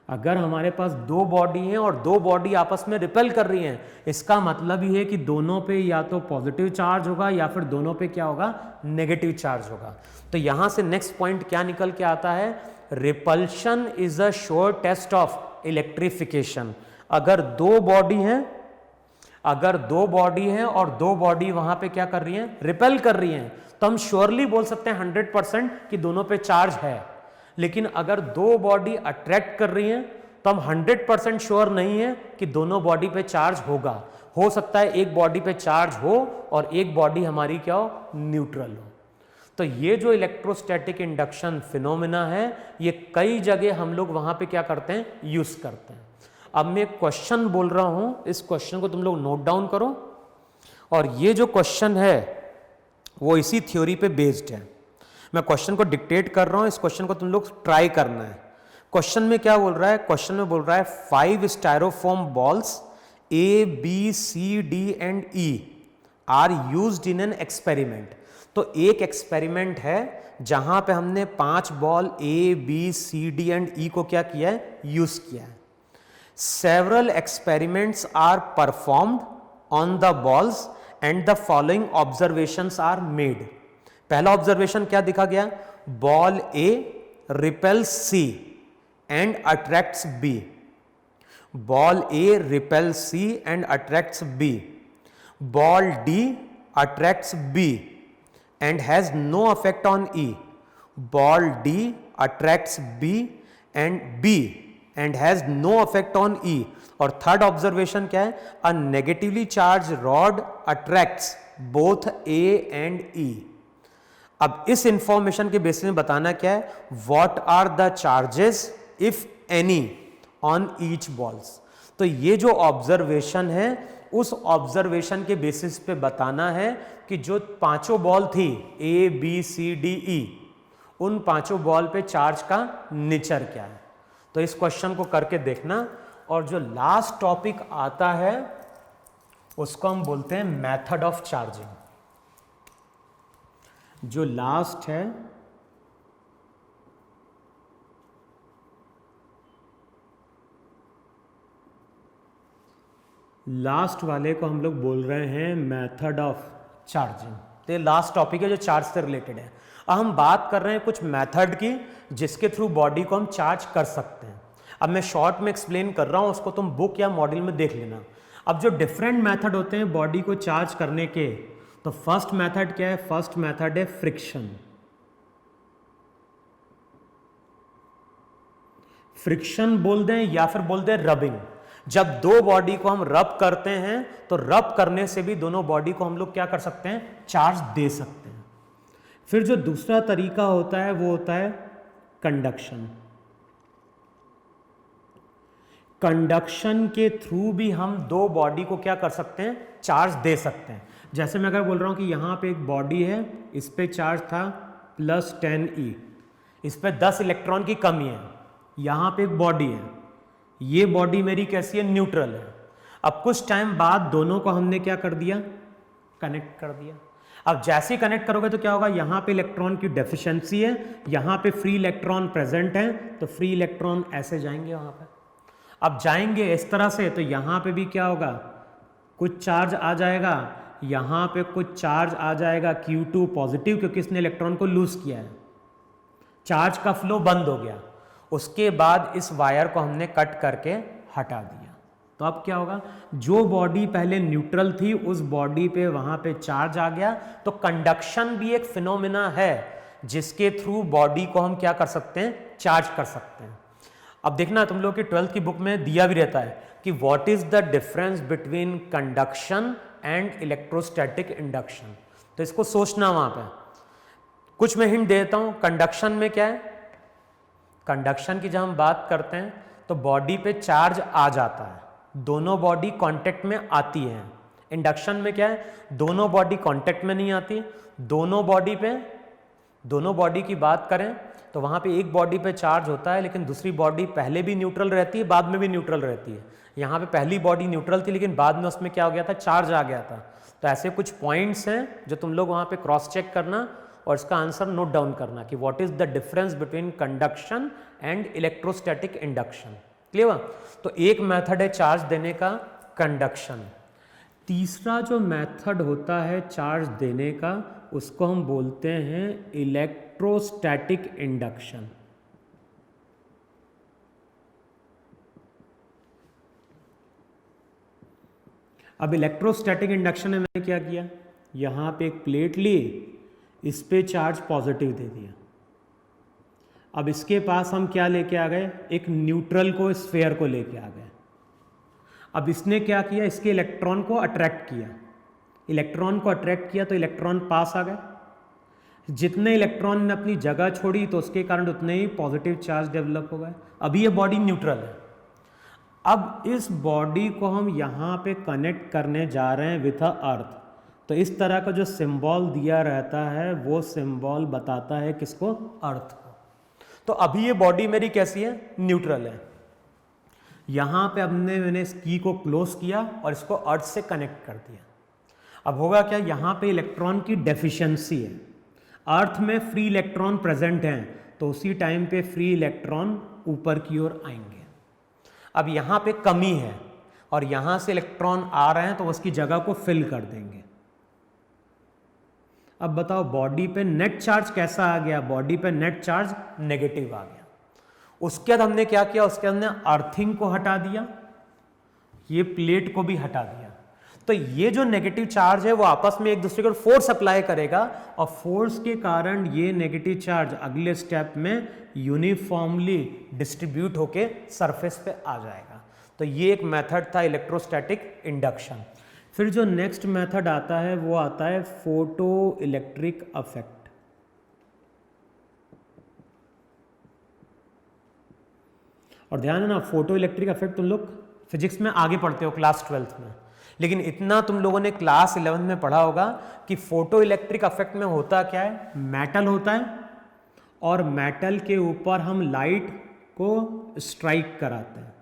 अगर हमारे पास दो बॉडी हैं और दो बॉडी आपस में रिपेल कर रही हैं, इसका मतलब ही है कि दोनों पे या तो पॉजिटिव चार्ज होगा या फिर दोनों पे क्या होगा, नेगेटिव चार्ज होगा। तो यहां से नेक्स्ट पॉइंट क्या निकल के आता है, repulsion is a sure test of electrification. अगर दो बॉडी हैं, अगर दो बॉडी हैं और दो बॉडी वहां पे क्या कर रही हैं, रिपेल कर रही हैं, तो हम श्योरली बोल सकते हैं 100% कि दोनों पे चार्ज है। लेकिन अगर दो बॉडी अट्रैक्ट कर रही हैं तो हम 100% श्योर नहीं है कि दोनों बॉडी पे चार्ज होगा। हो सकता है एक बॉडी पे चार्ज हो और एक बॉडी हमारी क्या हो, न्यूट्रल हो। तो ये जो इलेक्ट्रोस्टैटिक इंडक्शन फिनोमेना है, ये कई जगह हम लोग वहां पे क्या करते हैं, यूज करते हैं। अब मैं एक क्वेश्चन बोल रहा हूं, इस क्वेश्चन को तुम लोग नोट डाउन करो, और ये जो क्वेश्चन है वो इसी थ्योरी पे बेस्ड है। मैं क्वेश्चन को डिक्टेट कर रहा हूं, इस क्वेश्चन को तुम लोग ट्राई करना है। क्वेश्चन में क्या बोल रहा है, क्वेश्चन में बोल रहा है 5 styrofoam balls A B C D and E are used in an experiment. तो एक एक्सपेरिमेंट है जहां पे हमने 5 ball A B C D and E को क्या किया है, यूज किया है। Several experiments are performed on the balls and the following observations are made. पहला ऑब्जर्वेशन क्या दिखा गया, ball A repels C and attracts B, ball A repels C and attracts B, ball D attracts B and has no effect on E, ball D attracts B and B and has no effect on E। और third observation क्या है, a negatively charged rod attracts both A and E। अब इस information के basis में बताना क्या है, what are the charges if any on each balls। तो ये जो ऑब्जर्वेशन है उस ऑब्जर्वेशन के बेसिस पे बताना है कि जो पांचों बॉल थी A B C D E, उन पांचों बॉल पे चार्ज का नेचर क्या है। तो इस क्वेश्चन को करके देखना। और जो लास्ट टॉपिक आता है उसको हम बोलते हैं मेथड ऑफ चार्जिंग। जो लास्ट है लास्ट वाले को हम लोग बोल रहे हैं मेथड ऑफ चार्जिंग। तो ये लास्ट टॉपिक है जो चार्ज से रिलेटेड है। अब हम बात कर रहे हैं कुछ मेथड की जिसके थ्रू बॉडी को हम चार्ज कर सकते हैं। अब मैं शॉर्ट में एक्सप्लेन कर रहा हूं, उसको तुम बुक या मॉड्यूल में देख लेना। अब जो डिफरेंट मेथड होते हैं बॉडी को चार्ज करने के, तो फर्स्ट मेथड क्या है, फर्स्ट मेथड है फ्रिक्शन। फ्रिक्शन बोल दें या फिर बोल दें रबिंग। जब दो बॉडी को हम रब करते हैं तो रब करने से भी दोनों बॉडी को हम लोग क्या कर सकते हैं, चार्ज दे सकते हैं। फिर जो दूसरा तरीका होता है वो होता है कंडक्शन। कंडक्शन के थ्रू भी हम दो बॉडी को क्या कर सकते हैं, चार्ज दे सकते हैं। जैसे मैं अगर बोल रहा हूं कि यहां पे एक बॉडी है, इस पे चार्ज था +10E, इस पे 10 इलेक्ट्रॉन की कमी है। यहां पे एक बॉडी है, ये बॉडी मेरी कैसी है, न्यूट्रल है। अब कुछ टाइम बाद दोनों को हमने क्या कर दिया, कनेक्ट कर दिया। अब जैसे ही कनेक्ट करोगे तो क्या होगा, यहां पे इलेक्ट्रॉन की डेफिशिएंसी है, यहां पे फ्री इलेक्ट्रॉन प्रेजेंट है, तो फ्री इलेक्ट्रॉन ऐसे जाएंगे वहां पे। अब जाएंगे इस तरह से, तो यहां पे भी क्या होगा, कुछ चार्ज आ जाएगा, यहां पे कुछ चार्ज आ जाएगा Q2 पॉजिटिव, क्योंकि इसने इलेक्ट्रॉन को लूज किया है, चार्ज का फ्लो बंद हो गया। उसके बाद इस वायर को हमने कट करके हटा दिया। तो अब क्या होगा, जो बॉडी पहले न्यूट्रल थी उस बॉडी पे वहां पे चार्ज आ गया। तो कंडक्शन भी एक फिनोमिना है जिसके थ्रू बॉडी को हम क्या कर सकते हैं, चार्ज कर सकते हैं। अब देखना तुम लोग की 12th की बुक में दिया भी रहता है कि what is the difference between conduction and electrostatic induction. तो इसको सोचना वहां पे। कुछ मैं हिंट देता हूं। कंडक्शन में क्या है, कंडक्शन की जब हम बात करते हैं तो बॉडी पे चार्ज आ जाता है, दोनों बॉडी कांटेक्ट में आती है। इंडक्शन में क्या है, दोनों बॉडी कांटेक्ट में नहीं आती, दोनों बॉडी की बात करें तो वहां पे एक बॉडी पे चार्ज होता है लेकिन दूसरी बॉडी पहले भी न्यूट्रल रहती है, बाद में भी न्यूट्रल रहती है। यहाँ पे पहली बॉडी न्यूट्रल थी लेकिन बाद में उसमें क्या हो गया था, चार्ज आ गया था। तो ऐसे कुछ पॉइंट्स हैं जो तुम लोग वहां पे क्रॉस चेक करना और इसका आंसर नोट डाउन करना कि what is the difference between conduction and electrostatic induction. Clear? तो एक मेथड है चार्ज देने का, कंडक्शन। तीसरा जो मेथड होता है चार्ज देने का उसको हम बोलते हैं इलेक्ट्रोस्टैटिक इंडक्शन। अब इलेक्ट्रोस्टैटिक इंडक्शन में मैंने क्या किया, यहां पे एक प्लेट ली, इस पे चार्ज पॉजिटिव दे दिया। अब इसके पास हम क्या लेके आ गए, एक न्यूट्रल को, स्फेयर को लेके आ गए। अब इसने क्या किया, इसके इलेक्ट्रॉन को अट्रैक्ट किया, इलेक्ट्रॉन को अट्रैक्ट किया तो इलेक्ट्रॉन पास आ गए। जितने इलेक्ट्रॉन ने अपनी जगह छोड़ी तो उसके कारण उतने ही पॉजिटिव चार्ज डेवलप हो गए। अभी ये बॉडी न्यूट्रल है। अब इस बॉडी को हम यहाँ पे कनेक्ट करने जा रहे हैं विथ अ अर्थ। तो इस तरह का जो सिंबल दिया रहता है वो सिंबल बताता है किसको, अर्थ को। तो अभी ये बॉडी मेरी कैसी है, न्यूट्रल है। यहाँ पे मैंने इस की को क्लोज किया और इसको अर्थ से कनेक्ट कर दिया। अब होगा क्या, यहाँ पे इलेक्ट्रॉन की डेफिशिएंसी है। अर्थ में फ्री इलेक्ट्रॉन प्रेजेंट हैं तो उसी टाइम पे फ्री इलेक्ट्रॉन ऊपर की ओर आएंगे। अब यहाँ पे कमी है और यहाँ से इलेक्ट्रॉन आ रहे हैं तो उसकी जगह को फिल कर देंगे। अब बताओ बॉडी पे नेट चार्ज कैसा आ गया, बॉडी पे नेट चार्ज नेगेटिव आ गया। उसके बाद हमने क्या किया, उसके बाद हमने अर्थिंग को हटा दिया, ये प्लेट को भी हटा दिया। तो ये जो नेगेटिव चार्ज है वो आपस में एक दूसरे को फोर्स अप्लाई करेगा और फोर्स के कारण ये नेगेटिव चार्ज अगले स्टेप में यूनिफॉर्मली डिस्ट्रीब्यूट होके सरफेस पे आ जाएगा। तो ये एक मेथड था इलेक्ट्रोस्टैटिक इंडक्शन। फिर जो नेक्स्ट मेथड आता है वो आता है फोटो इलेक्ट्रिक इफेक्ट। और ध्यान है ना, फोटो इलेक्ट्रिक इफेक्ट तुम लोग फिजिक्स में आगे पढ़ते हो क्लास 12th में, लेकिन इतना तुम लोगों ने क्लास 11 में पढ़ा होगा कि फोटो इलेक्ट्रिक इफेक्ट में होता क्या है, मेटल होता है और मेटल के ऊपर हम लाइट को स्ट्राइक कराते हैं।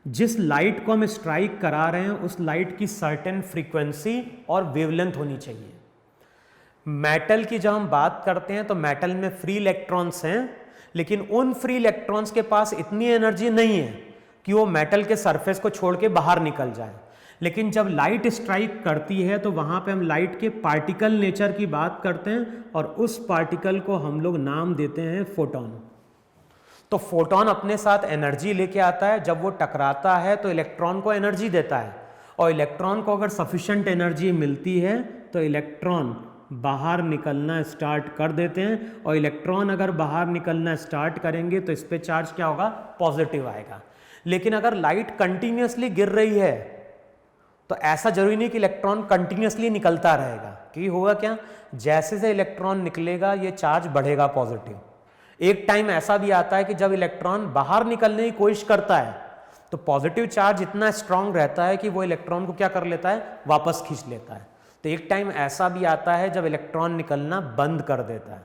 जिस लाइट को हम स्ट्राइक करा रहे हैं उस लाइट की सर्टेन फ्रीक्वेंसी और वेवलेंथ होनी चाहिए। मेटल की जब हम बात करते हैं तो मेटल में फ्री इलेक्ट्रॉन्स हैं, लेकिन उन फ्री इलेक्ट्रॉन्स के पास इतनी एनर्जी नहीं है कि वो मेटल के सरफेस को छोड़ के बाहर निकल जाए। लेकिन जब लाइट स्ट्राइक करती है तो वहां पे हम लाइट के पार्टिकल नेचर की बात करते हैं और उस पार्टिकल को हम लोग नाम देते हैं फोटोन। तो फोटोन अपने साथ एनर्जी लेके आता है, जब वो टकराता है तो इलेक्ट्रॉन को एनर्जी देता है और इलेक्ट्रॉन को अगर सफिशिएंट एनर्जी मिलती है तो इलेक्ट्रॉन बाहर निकलना स्टार्ट कर देते हैं और इलेक्ट्रॉन अगर बाहर निकलना स्टार्ट करेंगे तो इस पे चार्ज क्या होगा, पॉजिटिव आएगा। लेकिन अगर लाइट कंटिन्यूसली गिर रही है तो ऐसा जरूरी नहीं कि इलेक्ट्रॉन कंटिन्यूसली निकलता रहेगा, कि होगा क्या, जैसे से इलेक्ट्रॉन निकलेगा ये चार्ज बढ़ेगा पॉजिटिव। एक टाइम ऐसा भी आता है कि जब इलेक्ट्रॉन बाहर निकलने की कोशिश करता है तो पॉजिटिव चार्ज इतना स्ट्रांग रहता है कि वो इलेक्ट्रॉन को क्या कर लेता है, वापस खींच लेता है। तो एक टाइम ऐसा भी आता है जब इलेक्ट्रॉन निकलना बंद कर देता है।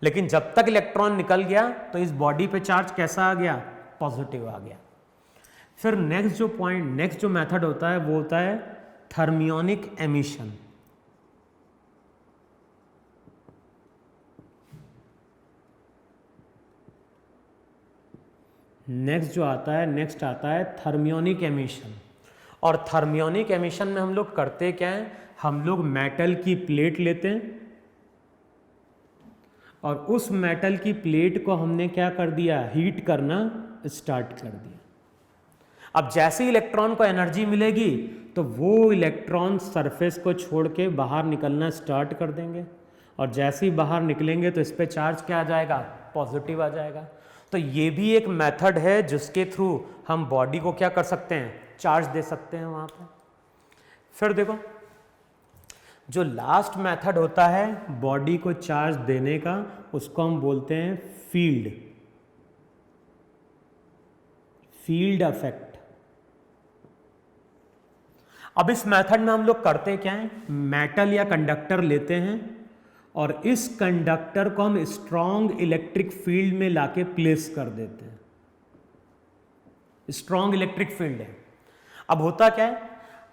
लेकिन जब तक इलेक्ट्रॉन निकल गया तो इस बॉडी पे चार्ज कैसा आ गया, पॉजिटिव आ गया। फिर नेक्स्ट जो मेथड होता है वो होता है थर्मियोनिक एमिशन। नेक्स्ट आता है थर्मियोनिक एमिशन। और थर्मियोनिक एमिशन में हम लोग करते क्या है, हम लोग मेटल की प्लेट लेते हैं और उस मेटल की प्लेट को हमने क्या कर दिया, हीट करना स्टार्ट कर दिया। अब जैसे ही इलेक्ट्रॉन को एनर्जी मिलेगी तो वो इलेक्ट्रॉन सरफेस को छोड़ के बाहर निकलना स्टार्ट कर देंगे और जैसे ही बाहर निकलेंगे तो इस पे चार्ज क्या आ जाएगा, पॉजिटिव आ जाएगा। तो ये भी एक मेथड है जिसके थ्रू हम बॉडी को क्या कर सकते हैं, चार्ज दे सकते हैं वहाँ पे। फिर देखो जो लास्ट मेथड होता है बॉडी को चार्ज देने का, उसको हम बोलते हैं फील्ड इफेक्ट। अब इस मेथड में हम लोग करते क्या है, मेटल या कंडक्टर लेते हैं और इस कंडक्टर को हम स्ट्रॉन्ग इलेक्ट्रिक फील्ड में लाके प्लेस कर देते हैं। स्ट्रॉन्ग इलेक्ट्रिक फील्ड है। अब होता क्या है,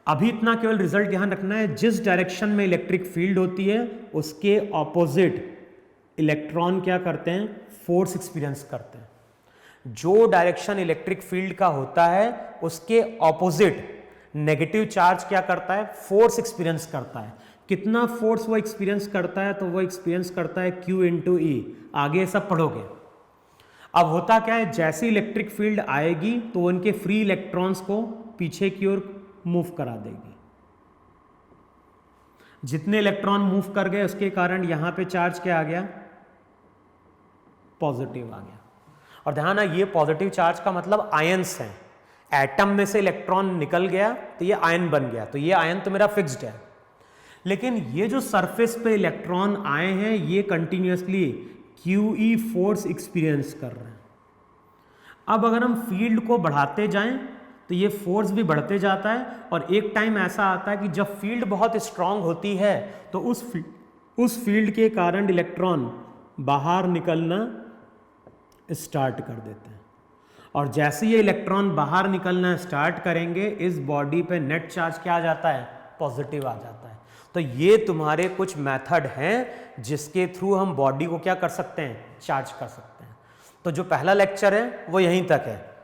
अभी इतना केवल रिजल्ट ध्यान रखना है, जिस डायरेक्शन में इलेक्ट्रिक फील्ड होती है उसके ऑपोजिट इलेक्ट्रॉन क्या करते हैं, फोर्स एक्सपीरियंस करते हैं। जो डायरेक्शन इलेक्ट्रिक फील्ड का होता है उसके ऑपोजिट नेगेटिव चार्ज क्या करता है, फोर्स एक्सपीरियंस करता है। कितना फोर्स वो एक्सपीरियंस करता है, तो वो एक्सपीरियंस करता है Q × E। आगे सब पढ़ोगे। अब होता क्या है, जैसी इलेक्ट्रिक फील्ड आएगी तो उनके फ्री इलेक्ट्रॉन्स को पीछे की ओर मूव करा देगी। जितने इलेक्ट्रॉन मूव कर गए उसके कारण यहां पे चार्ज क्या आ गया, पॉजिटिव आ गया। और ध्यान है ये पॉजिटिव चार्ज का मतलब आयंस है। एटम में से इलेक्ट्रॉन निकल गया तो ये आयन बन गया, तो ये आयन तो मेरा फिक्स्ड है। लेकिन ये जो सरफेस पे इलेक्ट्रॉन आए हैं ये कंटिन्यूसली QE फोर्स एक्सपीरियंस कर रहे हैं। अब अगर हम फील्ड को बढ़ाते जाएं तो ये फोर्स भी बढ़ते जाता है और एक टाइम ऐसा आता है कि जब फील्ड बहुत स्ट्रांग होती है तो उस फील्ड के कारण इलेक्ट्रॉन बाहर निकलना स्टार्ट कर देते हैं। और जैसे ये इलेक्ट्रॉन बाहर निकलना स्टार्ट करेंगे इस बॉडी पे नेट चार्ज क्या आ जाता है, पॉजिटिव आ जाता है। तो ये तुम्हारे कुछ मेथड हैं जिसके थ्रू हम बॉडी को क्या कर सकते हैं, चार्ज कर सकते हैं। तो जो पहला लेक्चर है वो यहीं तक है।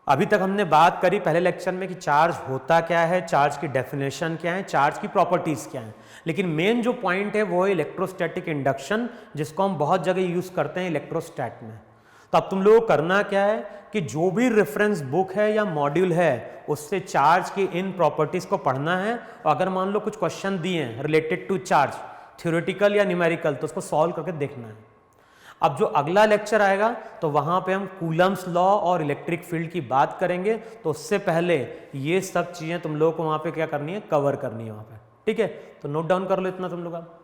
अभी तक हमने बात करी पहले लेक्चर में कि चार्ज होता क्या है, चार्ज की डेफिनेशन क्या है, चार्ज की प्रॉपर्टीज क्या है। लेकिन मेन जो पॉइंट है वो है इलेक्ट्रोस्टैटिक इंडक्शन, जिसको हम बहुत जगह यूज करते हैं इलेक्ट्रोस्टैट में। तो अब तुम लोगों को करना क्या है कि जो भी रेफरेंस बुक है या मॉड्यूल है उससे चार्ज की इन प्रॉपर्टीज को पढ़ना है। और अगर मान लो कुछ क्वेश्चन दिए हैं रिलेटेड टू चार्ज, थ्योरेटिकल या न्यूमेरिकल, तो उसको सॉल्व करके देखना है। अब जो अगला लेक्चर आएगा तो वहां पे हम कूलम्स लॉ और इलेक्ट्रिक फील्ड की बात करेंगे। तो उससे पहले ये सब चीजें तुम लोगों को वहां पे क्या करनी है, कवर करनी है वहां पे। ठीक है, तो नोट डाउन कर लो इतना तुम लोग।